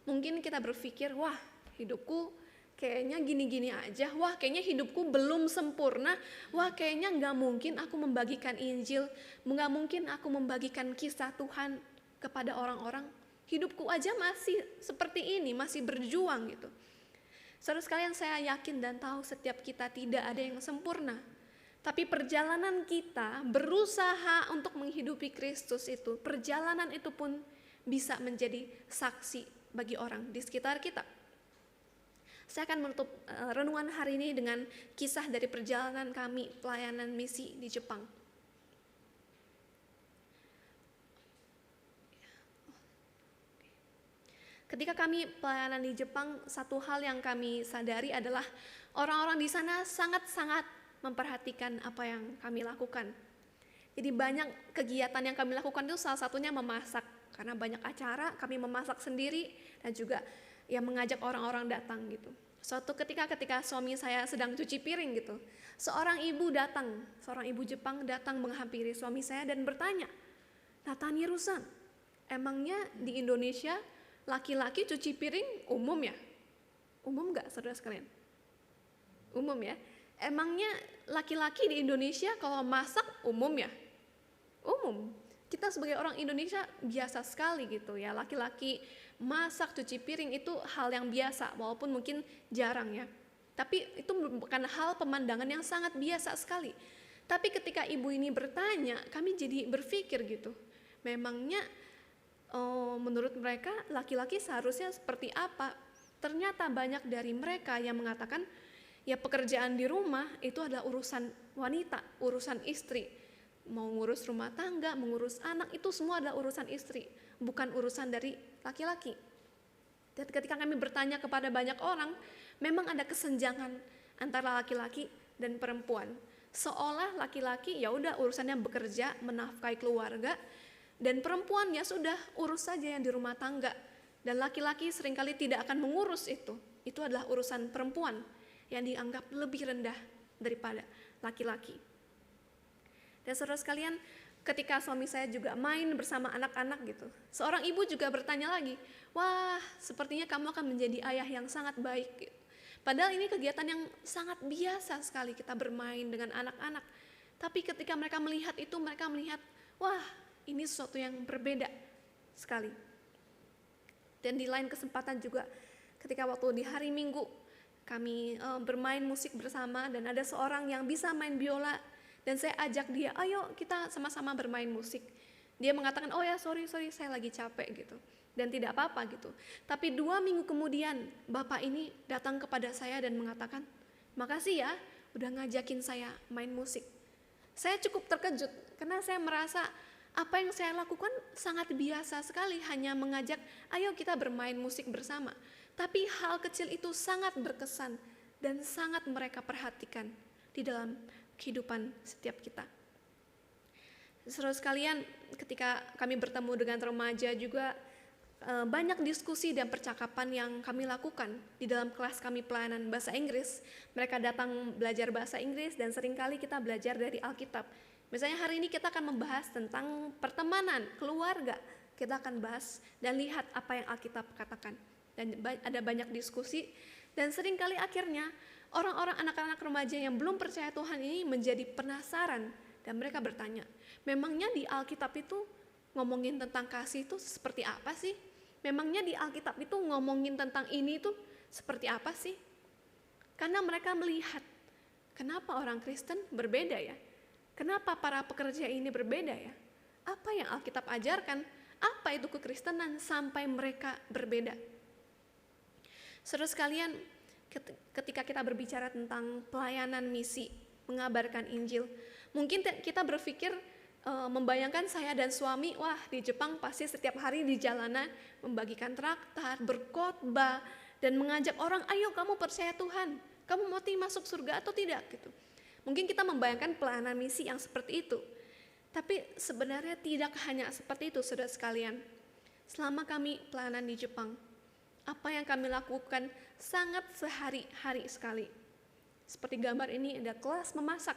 Mungkin kita berpikir, wah hidupku kayaknya gini-gini aja, wah kayaknya hidupku belum sempurna, wah kayaknya gak mungkin aku membagikan Injil, gak mungkin aku membagikan kisah Tuhan kepada orang-orang. Hidupku aja masih seperti ini, masih berjuang gitu. Saudara sekalian, saya yakin dan tahu setiap kita tidak ada yang sempurna. Tapi perjalanan kita berusaha untuk menghidupi Kristus itu, perjalanan itu pun bisa menjadi saksi bagi orang di sekitar kita. Saya akan menutup renungan hari ini dengan kisah dari perjalanan kami pelayanan misi di Jepang. Ketika kami pelayanan di Jepang, satu hal yang kami sadari adalah orang-orang di sana sangat-sangat memperhatikan apa yang kami lakukan. Jadi banyak kegiatan yang kami lakukan itu salah satunya memasak. Karena banyak acara, kami memasak sendiri dan juga ya mengajak orang-orang datang gitu. Suatu ketika suami saya sedang cuci piring gitu, seorang ibu Jepang datang menghampiri suami saya dan bertanya, Nathaniel-san, emangnya di Indonesia laki-laki cuci piring umum ya? Umum gak saudara sekalian? Umum ya? Emangnya laki-laki di Indonesia kalau masak umum ya? Umum. Kita sebagai orang Indonesia biasa sekali gitu ya. Laki-laki masak, cuci piring itu hal yang biasa, walaupun mungkin jarang ya. Tapi itu bukan hal pemandangan yang sangat biasa sekali. Tapi ketika ibu ini bertanya, kami jadi berpikir gitu. Memangnya menurut mereka laki-laki seharusnya seperti apa? Ternyata banyak dari mereka yang mengatakan ya pekerjaan di rumah itu adalah urusan wanita, urusan istri. Mau ngurus rumah tangga, mengurus anak, itu semua adalah urusan istri, bukan urusan dari laki-laki. Dan ketika kami bertanya kepada banyak orang, memang ada kesenjangan antara laki-laki dan perempuan. Seolah laki-laki ya udah urusannya bekerja, menafkahi keluarga, dan perempuan ya sudah urus saja yang di rumah tangga. Dan laki-laki seringkali tidak akan mengurus itu. Itu adalah urusan perempuan yang dianggap lebih rendah daripada laki-laki. Dan saudara sekalian, ketika suami saya juga main bersama anak-anak gitu, seorang ibu juga bertanya lagi, wah sepertinya kamu akan menjadi ayah yang sangat baik gitu. Padahal ini kegiatan yang sangat biasa sekali kita bermain dengan anak-anak. Tapi ketika mereka melihat itu, mereka melihat, wah ini sesuatu yang berbeda sekali. Dan di lain kesempatan juga ketika waktu di hari Minggu kami bermain musik bersama dan ada seorang yang bisa main biola dan saya ajak dia, ayo kita sama-sama bermain musik. Dia mengatakan, oh ya sorry saya lagi capek gitu. Dan tidak apa-apa gitu. Tapi 2 minggu kemudian bapak ini datang kepada saya dan mengatakan, makasih ya udah ngajakin saya main musik. Saya cukup terkejut karena saya merasa apa yang saya lakukan sangat biasa sekali, hanya mengajak, ayo kita bermain musik bersama. Tapi hal kecil itu sangat berkesan dan sangat mereka perhatikan di dalam kehidupan setiap kita. Saudara sekalian, ketika kami bertemu dengan remaja juga banyak diskusi dan percakapan yang kami lakukan di dalam kelas kami pelayanan bahasa Inggris. Mereka datang belajar bahasa Inggris dan seringkali kita belajar dari Alkitab. Misalnya hari ini kita akan membahas tentang pertemanan, keluarga. Kita akan bahas dan lihat apa yang Alkitab katakan. Dan ada banyak diskusi Dan seringkali akhirnya orang-orang anak-anak remaja yang belum percaya Tuhan ini menjadi penasaran dan mereka bertanya, memangnya di Alkitab itu ngomongin tentang kasih itu seperti apa sih? Memangnya di Alkitab itu ngomongin tentang ini itu seperti apa sih? Karena mereka melihat, kenapa orang Kristen berbeda ya? Kenapa para pekerja ini berbeda ya? Apa yang Alkitab ajarkan? Apa itu kekristenan sampai mereka berbeda? Saudara sekalian, ketika kita berbicara tentang pelayanan misi, mengabarkan Injil, mungkin kita berpikir, membayangkan saya dan suami, wah di Jepang pasti setiap hari di jalanan membagikan traktat, berkhotbah, dan mengajak orang, ayo kamu percaya Tuhan, kamu mau masuk surga atau tidak gitu. Mungkin kita membayangkan pelayanan misi yang seperti itu. Tapi sebenarnya tidak hanya seperti itu, saudara sekalian. Selama kami pelayanan di Jepang, apa yang kami lakukan sangat sehari-hari sekali. Seperti gambar ini ada kelas memasak.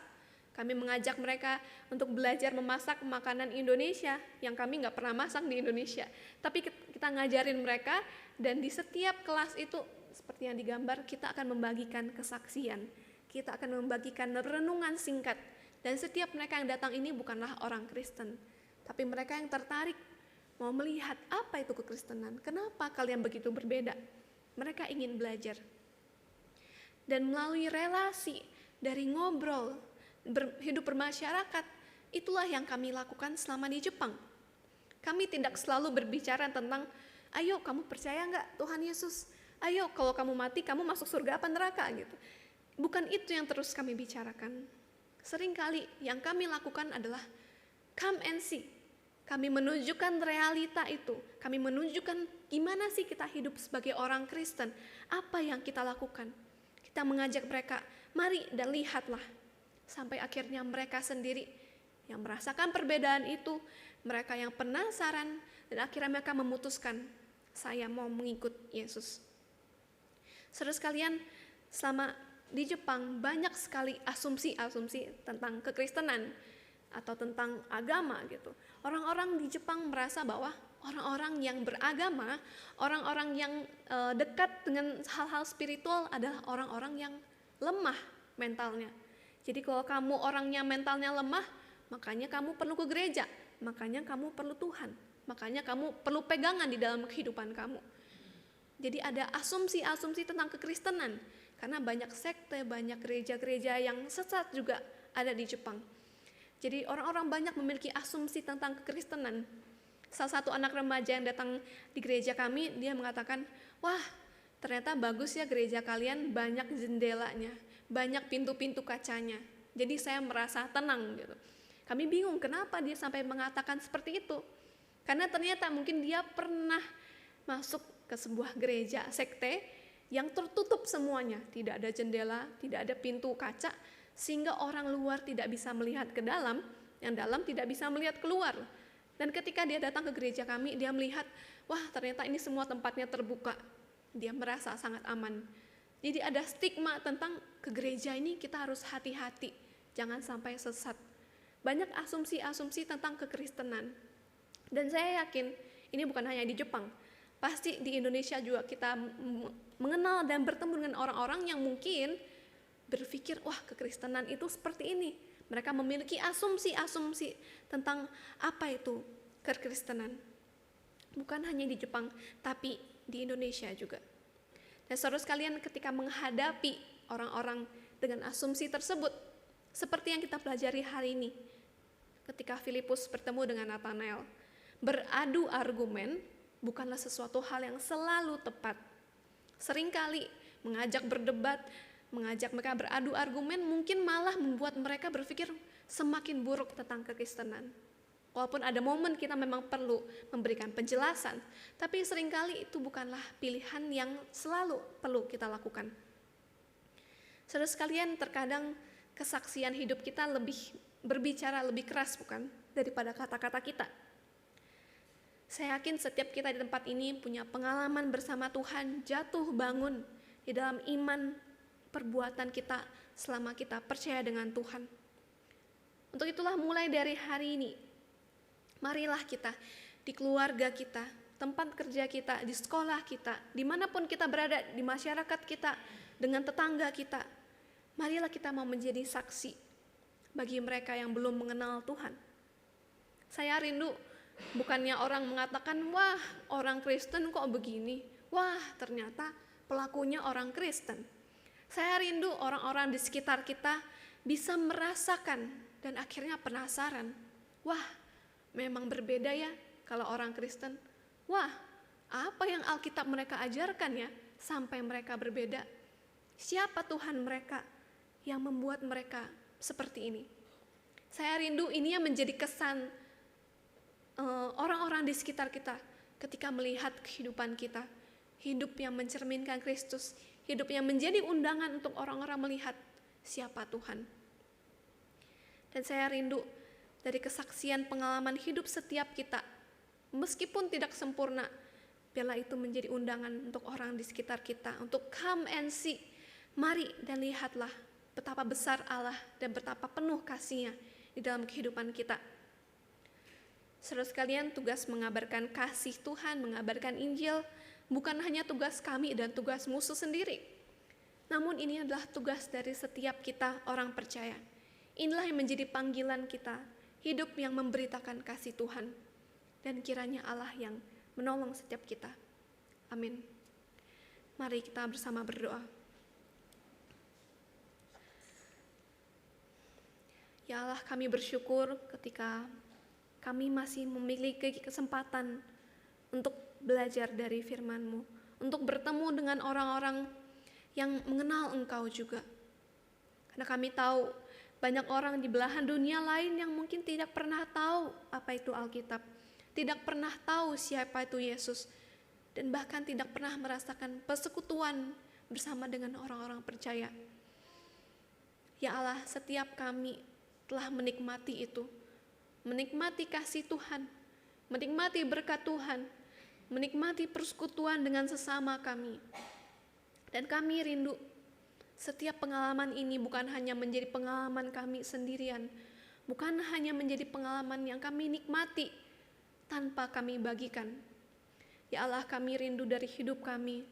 Kami mengajak mereka untuk belajar memasak makanan Indonesia yang kami nggak pernah masak di Indonesia. Tapi kita ngajarin mereka, dan di setiap kelas itu seperti yang digambar, kita akan membagikan kesaksian. Kita akan membagikan renungan singkat. Dan setiap mereka yang datang ini bukanlah orang Kristen, tapi mereka yang tertarik mau melihat apa itu kekristenan. Kenapa kalian begitu berbeda? Mereka ingin belajar. Dan melalui relasi, dari ngobrol, hidup bermasyarakat, itulah yang kami lakukan selama di Jepang. Kami tidak selalu berbicara tentang, ayo kamu percaya enggak Tuhan Yesus? Ayo kalau kamu mati kamu masuk surga apa neraka gitu. Bukan itu yang terus kami bicarakan. Seringkali yang kami lakukan adalah come and see. Kami menunjukkan realita itu. Kami menunjukkan gimana sih kita hidup sebagai orang Kristen. Apa yang kita lakukan. Kita mengajak mereka, mari dan lihatlah. Sampai akhirnya mereka sendiri yang merasakan perbedaan itu. Mereka yang penasaran dan akhirnya mereka memutuskan, saya mau mengikut Yesus. Saudara sekalian, selama di Jepang banyak sekali asumsi-asumsi tentang kekristenan atau tentang agama gitu. Orang-orang di Jepang merasa bahwa orang-orang yang beragama, orang-orang yang dekat dengan hal-hal spiritual adalah orang-orang yang lemah mentalnya. Jadi kalau kamu orangnya mentalnya lemah, makanya kamu perlu ke gereja, makanya kamu perlu Tuhan, makanya kamu perlu pegangan di dalam kehidupan kamu. Jadi ada asumsi-asumsi tentang kekristenan. Karena banyak sekte, banyak gereja-gereja yang sesat juga ada di Jepang. Jadi orang-orang banyak memiliki asumsi tentang kekristenan. Salah satu anak remaja yang datang di gereja kami, dia mengatakan, wah ternyata bagus ya gereja kalian, banyak jendelanya, banyak pintu-pintu kacanya. Jadi saya merasa tenang gitu. Kami bingung kenapa dia sampai mengatakan seperti itu. Karena ternyata mungkin dia pernah masuk ke sebuah gereja sekte yang tertutup semuanya, tidak ada jendela, tidak ada pintu kaca, sehingga orang luar tidak bisa melihat ke dalam, yang dalam tidak bisa melihat keluar. Dan ketika dia datang ke gereja kami, dia melihat, wah ternyata ini semua tempatnya terbuka. Dia merasa sangat aman. Jadi ada stigma tentang ke gereja ini kita harus hati-hati, jangan sampai sesat. Banyak asumsi-asumsi tentang kekristenan. Dan saya yakin, ini bukan hanya di Jepang, pasti di Indonesia juga kita mengenal dan bertemu dengan orang-orang yang mungkin berpikir, wah kekristenan itu seperti ini. Mereka memiliki asumsi-asumsi tentang apa itu kekristenan. Bukan hanya di Jepang, tapi di Indonesia juga. Dan saudara sekalian, ketika menghadapi orang-orang dengan asumsi tersebut, seperti yang kita pelajari hari ini, ketika Filipus bertemu dengan Nathanael, beradu argumen bukanlah sesuatu hal yang selalu tepat. Seringkali mengajak berdebat, mengajak mereka beradu argumen mungkin malah membuat mereka berpikir semakin buruk tentang kekristenan. Walaupun ada momen kita memang perlu memberikan penjelasan, tapi seringkali itu bukanlah pilihan yang selalu perlu kita lakukan. Saudara sekalian, terkadang kesaksian hidup kita lebih berbicara lebih keras bukan daripada kata-kata kita. Saya yakin setiap kita di tempat ini punya pengalaman bersama Tuhan, jatuh bangun di dalam iman perbuatan kita selama kita percaya dengan Tuhan. Untuk itulah mulai dari hari ini, marilah kita di keluarga kita, tempat kerja kita, di sekolah kita, dimanapun kita berada, di masyarakat kita, dengan tetangga kita. Marilah kita mau menjadi saksi bagi mereka yang belum mengenal Tuhan. Saya rindu bukannya orang mengatakan, wah orang Kristen kok begini, wah ternyata pelakunya orang Kristen. Saya rindu orang-orang di sekitar kita bisa merasakan dan akhirnya penasaran, wah memang berbeda ya kalau orang Kristen. Wah, apa yang Alkitab mereka ajarkan ya, sampai mereka berbeda? Siapa Tuhan mereka yang membuat mereka seperti ini? Saya rindu ini yang menjadi kesan orang-orang di sekitar kita ketika melihat kehidupan kita. Hidup yang mencerminkan Kristus, hidup yang menjadi undangan untuk orang-orang melihat siapa Tuhan. Dan saya rindu dari kesaksian pengalaman hidup setiap kita, meskipun tidak sempurna, biarlah itu menjadi undangan untuk orang di sekitar kita, untuk come and see. Mari dan lihatlah betapa besar Allah dan betapa penuh kasih-Nya di dalam kehidupan kita. Saudara sekalian, tugas mengabarkan kasih Tuhan, mengabarkan Injil, bukan hanya tugas kami dan tugas musuh sendiri. Namun ini adalah tugas dari setiap kita orang percaya. Inilah yang menjadi panggilan kita, hidup yang memberitakan kasih Tuhan. Dan kiranya Allah yang menolong setiap kita. Amin. Mari kita bersama berdoa. Ya Allah, kami bersyukur ketika kami masih memiliki kesempatan untuk belajar dari firman-Mu, untuk bertemu dengan orang-orang yang mengenal Engkau juga. Karena kami tahu banyak orang di belahan dunia lain yang mungkin tidak pernah tahu apa itu Alkitab, tidak pernah tahu siapa itu Yesus, dan bahkan tidak pernah merasakan persekutuan bersama dengan orang-orang percaya. Ya Allah, setiap kami telah menikmati itu, menikmati kasih Tuhan, menikmati berkat Tuhan, menikmati persekutuan dengan sesama kami. Dan kami rindu setiap pengalaman ini bukan hanya menjadi pengalaman kami sendirian, bukan hanya menjadi pengalaman yang kami nikmati tanpa kami bagikan. Ya Allah, kami rindu dari hidup kami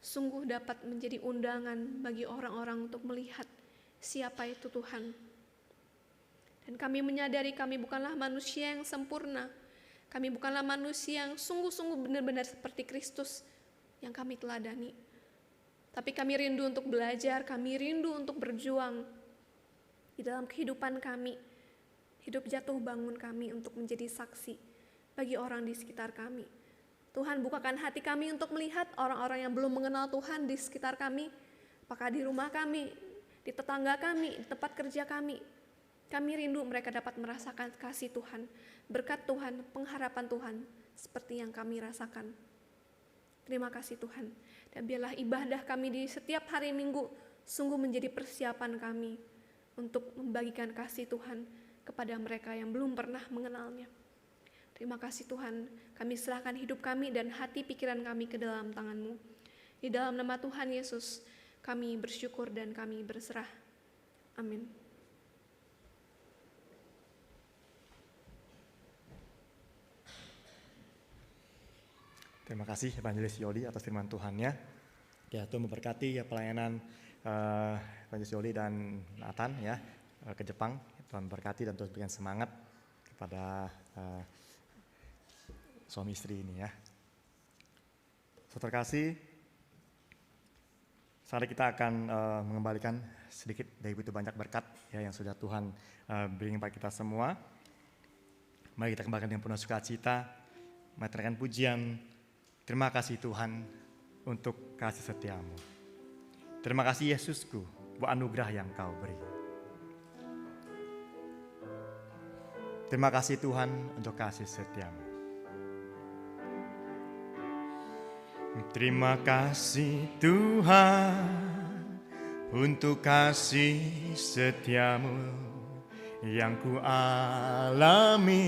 sungguh dapat menjadi undangan bagi orang-orang untuk melihat siapa itu Tuhan. Dan kami menyadari kami bukanlah manusia yang sempurna, kami bukanlah manusia yang sungguh-sungguh benar-benar seperti Kristus yang kami teladani. Tapi kami rindu untuk belajar, kami rindu untuk berjuang di dalam kehidupan kami, hidup jatuh bangun kami untuk menjadi saksi bagi orang di sekitar kami. Tuhan, bukakan hati kami untuk melihat orang-orang yang belum mengenal Tuhan di sekitar kami, apakah di rumah kami, di tetangga kami, di tempat kerja kami. Kami rindu mereka dapat merasakan kasih Tuhan, berkat Tuhan, pengharapan Tuhan, seperti yang kami rasakan. Terima kasih Tuhan, dan biarlah ibadah kami di setiap hari Minggu sungguh menjadi persiapan kami untuk membagikan kasih Tuhan kepada mereka yang belum pernah mengenalnya. Terima kasih Tuhan, kami serahkan hidup kami dan hati pikiran kami ke dalam tangan-Mu. Di dalam nama Tuhan Yesus, kami bersyukur dan kami berserah. Amin. Terima kasih Evangelis Yoli atas firman Tuhan-Nya. Ya, Tuhan memberkati ya pelayanan Evangelis Yoli dan Nathan ya ke Jepang. Tuhan memberkati dan terus berikan semangat kepada suami istri ini ya. Saudara kasih, saat ini kita akan mengembalikan sedikit dari begitu banyak berkat ya yang sudah Tuhan berikan kepada kita semua. Mari kita kembalikan dengan penuh sukacita, menaikkan pujian. Terima kasih Tuhan untuk kasih setia-Mu. Terima kasih Yesusku buat anugerah yang Kau beri. Terima kasih Tuhan untuk kasih setia-Mu. Terima kasih Tuhan untuk kasih setia-Mu yang ku alami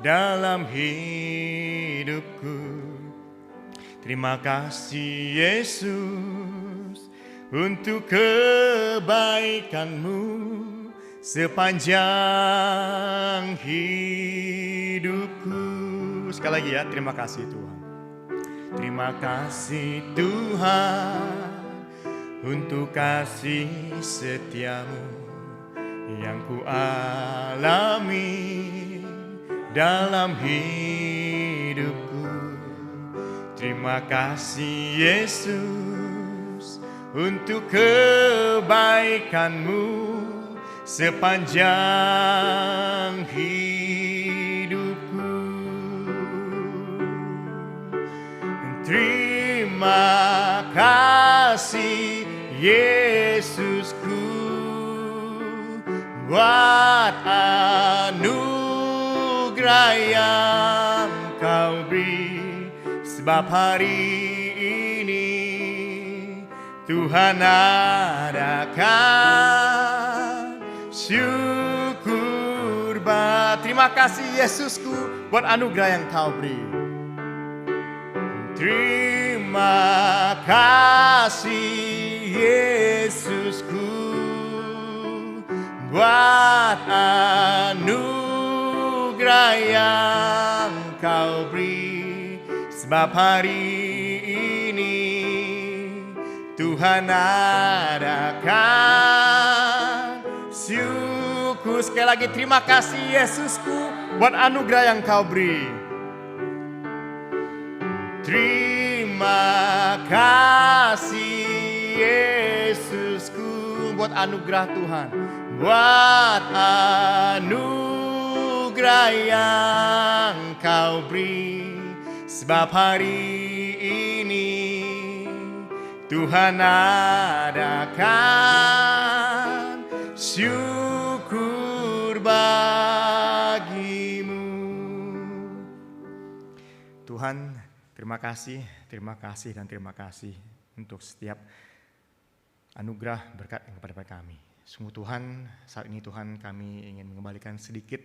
dalam hidupku. Terima kasih Yesus untuk kebaikan-Mu sepanjang hidupku. Sekali lagi ya, terima kasih Tuhan. Terima kasih Tuhan untuk kasih setiamu yang ku alami dalam hidupku. Terima kasih Yesus untuk kebaikanmu sepanjang hidupku. Terima kasih Yesusku buat anugerah yang kau beri, sebab hari ini Tuhan adakan syukur. Terima kasih Yesusku buat anugerah yang kau beri. Terima kasih Yesusku buat anugerah yang kau beri, sebab hari ini Tuhan adakan syukur. Sekali lagi, terima kasih Yesusku buat anugerah yang kau beri. Terima kasih Yesusku buat anugerah Tuhan, buat anugerah yang kau beri, sebab hari ini Tuhan adakan syukur bagimu. Tuhan, terima kasih dan terima kasih untuk setiap anugerah berkat yang kepada kami. Sungguh Tuhan, saat ini Tuhan kami ingin mengembalikan sedikit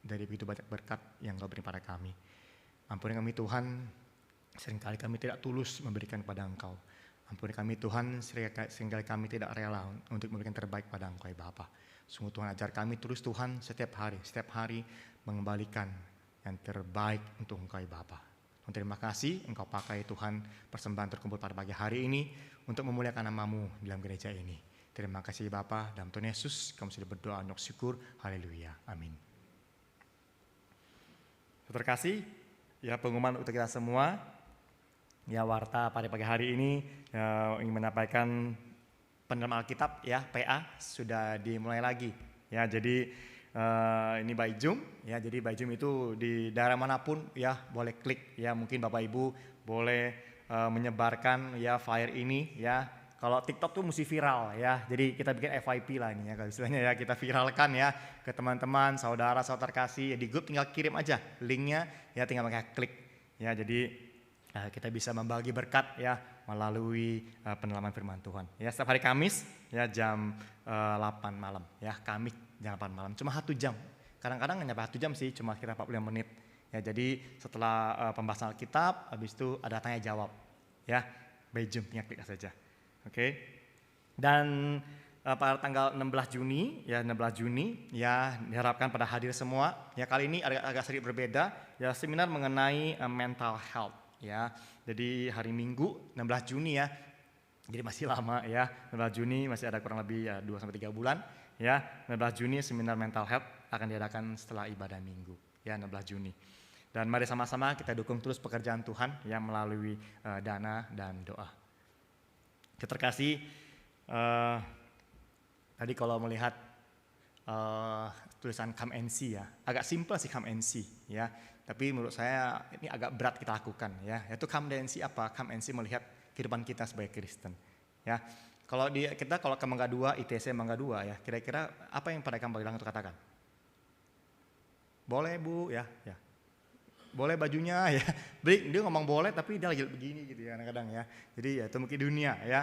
dari begitu banyak berkat yang Kau beri pada kami. Ampuni kami Tuhan, seringkali kami tidak tulus memberikan kepada Engkau. Ampuni kami Tuhan, seringkali kami tidak rela untuk memberikan terbaik pada Engkau ya Bapa. Sungguh Tuhan, ajar kami terus Tuhan setiap hari mengembalikan yang terbaik untuk Engkau ya Bapa. Terima kasih Engkau pakai Tuhan persembahan terkumpul pada pagi hari ini untuk memuliakan nama-Mu dalam gereja ini. Terima kasih Bapa, dalam Tuhan Yesus kami sudah berdoa untuk syukur. Haleluya. Amin. Terima kasih ya, pengumuman untuk kita semua. Ya, warta pada pagi hari ini ingin menyampaikan pendalaman Alkitab ya, PA sudah dimulai lagi. Ya, jadi ini by Zoom ya, jadi by Zoom itu di daerah manapun ya boleh klik ya, mungkin Bapak Ibu boleh menyebarkan ya flyer ini ya. Kalau TikTok tuh mesti viral ya, jadi kita bikin FYP lah ini ya, kalau istilahnya ya, kita viralkan ya ke teman-teman, saudara kasih ya, di grup tinggal kirim aja linknya ya, tinggal pakai klik ya. Jadi kita bisa membagi berkat ya melalui pendalaman firman Tuhan ya, setiap hari Kamis ya jam 8 malam ya, Kamis jam 8 malam, cuma 1 jam, kadang-kadang nggak nyampe 1 jam sih, cuma kira 45 menit ya. Jadi setelah pembahasan Alkitab, habis itu ada tanya jawab ya, by Zoom, tinggal klik saja. Oke. Dan pada tanggal 16 Juni ya diharapkan pada hadir semua ya. Kali ini agak sedikit berbeda ya, seminar mengenai mental health ya. Jadi hari Minggu 16 Juni ya, jadi masih lama ya, 16 Juni masih ada kurang lebih ya 2-3 bulan ya. 16 Juni seminar mental health akan diadakan setelah ibadah Minggu ya, 16 Juni. Dan mari sama-sama kita dukung terus pekerjaan Tuhan ya melalui dana dan doa. Terkasih, tadi kalau melihat tulisan come and see ya, agak simpel sih come and see ya, tapi menurut saya ini agak berat kita lakukan ya. Yaitu come and see apa? Come and see melihat kehidupan kita sebagai Kristen ya. Kalau kalau ke Mangga 2, ITC Mangga 2 ya, kira-kira apa yang pada kamu bilang untuk katakan? Boleh Bu ya, ya. Boleh bajunya ya, dia ngomong boleh tapi dia lagi begini gitu ya kadang-kadang ya. Jadi ya itu mungkin dunia ya.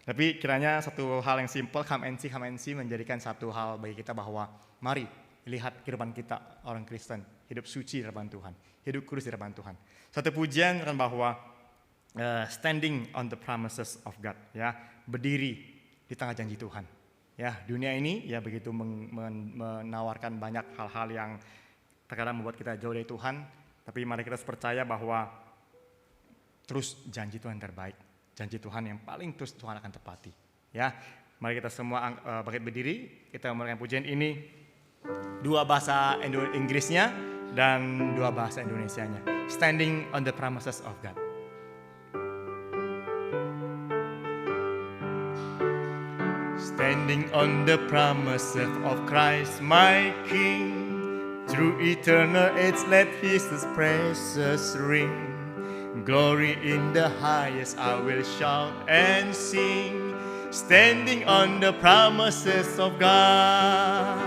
Tapi kiranya satu hal yang simple, come and see menjadikan satu hal bagi kita bahwa mari lihat kehidupan kita orang Kristen, hidup suci di hadapan Tuhan, hidup kudus di hadapan Tuhan. Satu pujian kan bahwa standing on the promises of God ya, berdiri di tengah janji Tuhan. Ya, dunia ini ya begitu menawarkan banyak hal-hal yang terkadang membuat kita jauh dari Tuhan. Tapi mari kita percaya bahwa terus janji Tuhan terbaik, janji Tuhan yang paling terus Tuhan akan tepati. Ya, mari kita semua bangkit berdiri, kita memulakan pujian ini 2 bahasa Inggrisnya dan 2 bahasa Indonesianya. Standing on the promises of God. Standing on the promises of Christ my King, through eternal age let His praises ring. Glory in the highest I will shout and sing, standing on the promises of God.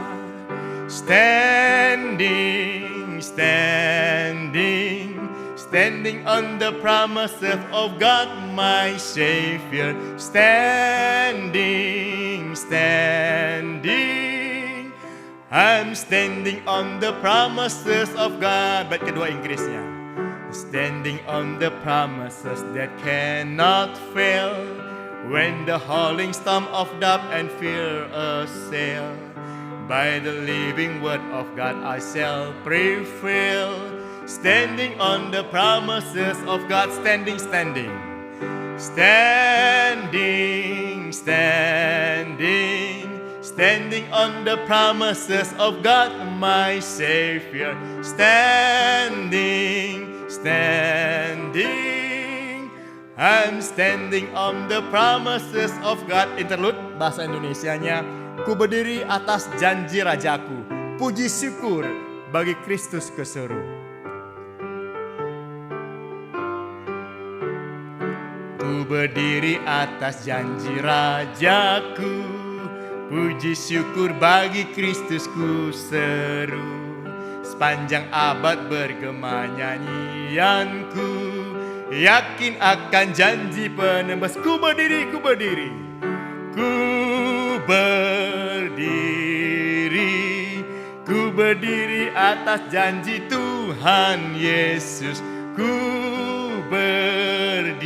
Standing, standing, standing on the promises of God my Savior. Standing, standing, I'm standing on the promises of God. Bait kedua Inggrisnya. Standing on the promises that cannot fail, when the howling storm of doubt and fear assail. By the living word of God I shall prevail. Standing on the promises of God. Standing, standing, standing, standing, standing on the promises of God my Savior. Standing, standing, I'm standing on the promises of God. Interlude bahasa Indonesianya. Ku berdiri atas janji Rajaku, puji syukur bagi Kristus keseru. Ku berdiri atas janji Rajaku, puji syukur bagi Kristus ku seru. Sepanjang abad bergema nyanyianku, yakin akan janji penebus. Ku berdiri, ku berdiri, ku berdiri, ku berdiri atas janji Tuhan Yesus. Ku berdiri,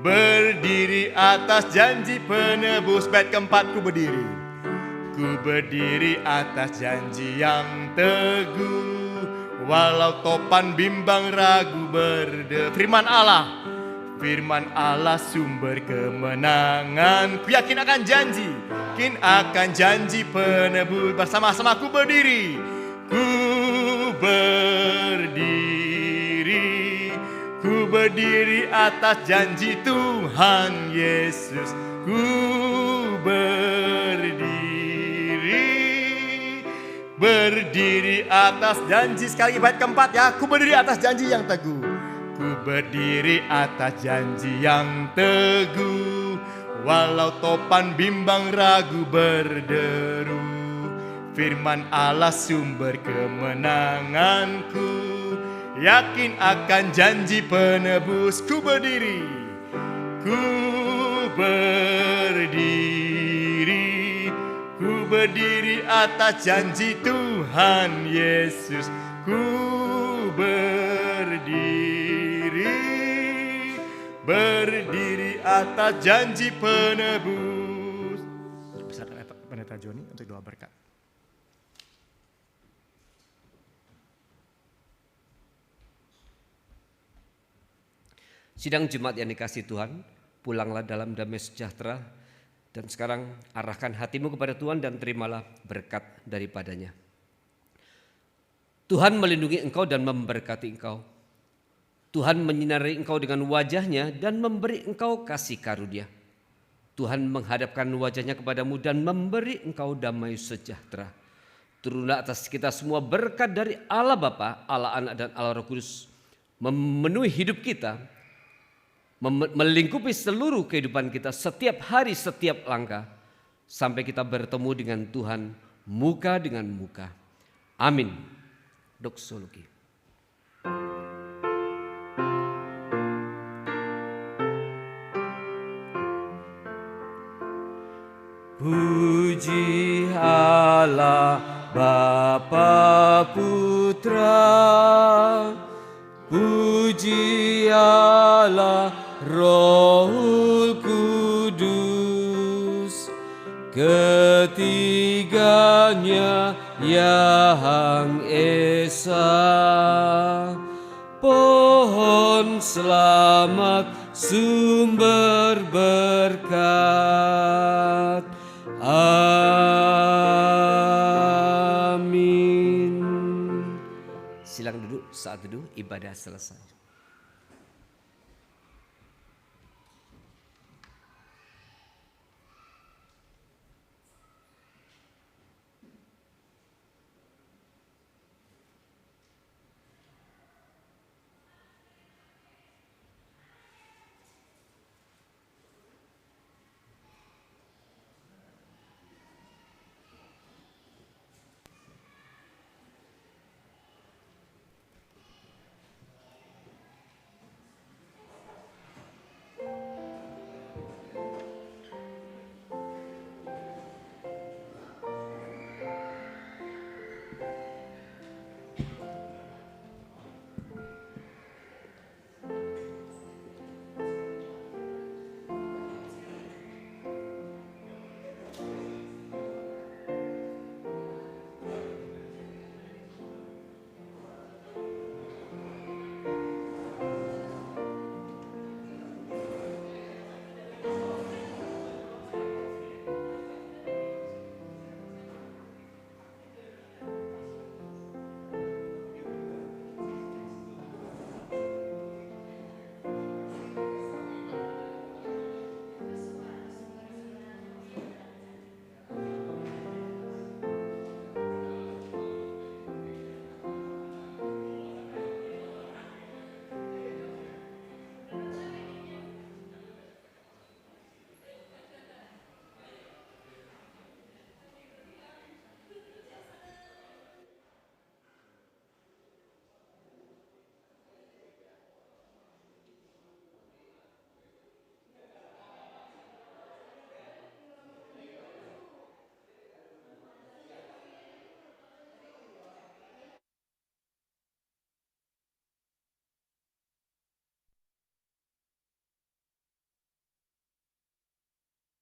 berdiri atas janji penebus. Bait keempat, ku berdiri, ku berdiri atas janji yang teguh, walau topan bimbang ragu firman Allah, firman Allah sumber kemenangan. Ku yakin akan janji, yakin akan janji penebus. Bersama-sama ku berdiri, ku berdiri, ku berdiri atas janji Tuhan Yesus. Ku berdiri atas janji. Sekali bait keempat ya. Ku berdiri atas janji yang teguh, ku berdiri atas janji yang teguh, walau topan bimbang ragu berderu. Firman Allah sumber kemenanganku, yakin akan janji penebus. Ku berdiri, ku berdiri, ku berdiri atas janji Tuhan Yesus. Ku berdiri, berdiri atas janji penebus. Beserta Pendeta Joni untuk doa berkat. Sidang Jemaat yang dikasihi Tuhan, pulanglah dalam damai sejahtera. Dan sekarang arahkan hatimu kepada Tuhan dan terimalah berkat daripadanya. Tuhan melindungi engkau dan memberkati engkau. Tuhan menyinari engkau dengan wajahnya dan memberi engkau kasih karunia. Tuhan menghadapkan wajahnya kepadamu dan memberi engkau damai sejahtera. Turunlah atas kita semua berkat dari Allah Bapa, Allah Anak dan Allah Roh Kudus, memenuhi hidup kita, melingkupi seluruh kehidupan kita setiap hari, setiap langkah, sampai kita bertemu dengan Tuhan muka dengan muka. Amin. Doksologi. Puji Allah Bapa Putra, puji Allah Rohul Kudus, ketiganya yang desa, pohon selamat, sumber berkat. Amin. Silakan duduk, saat teduh ibadah selesai.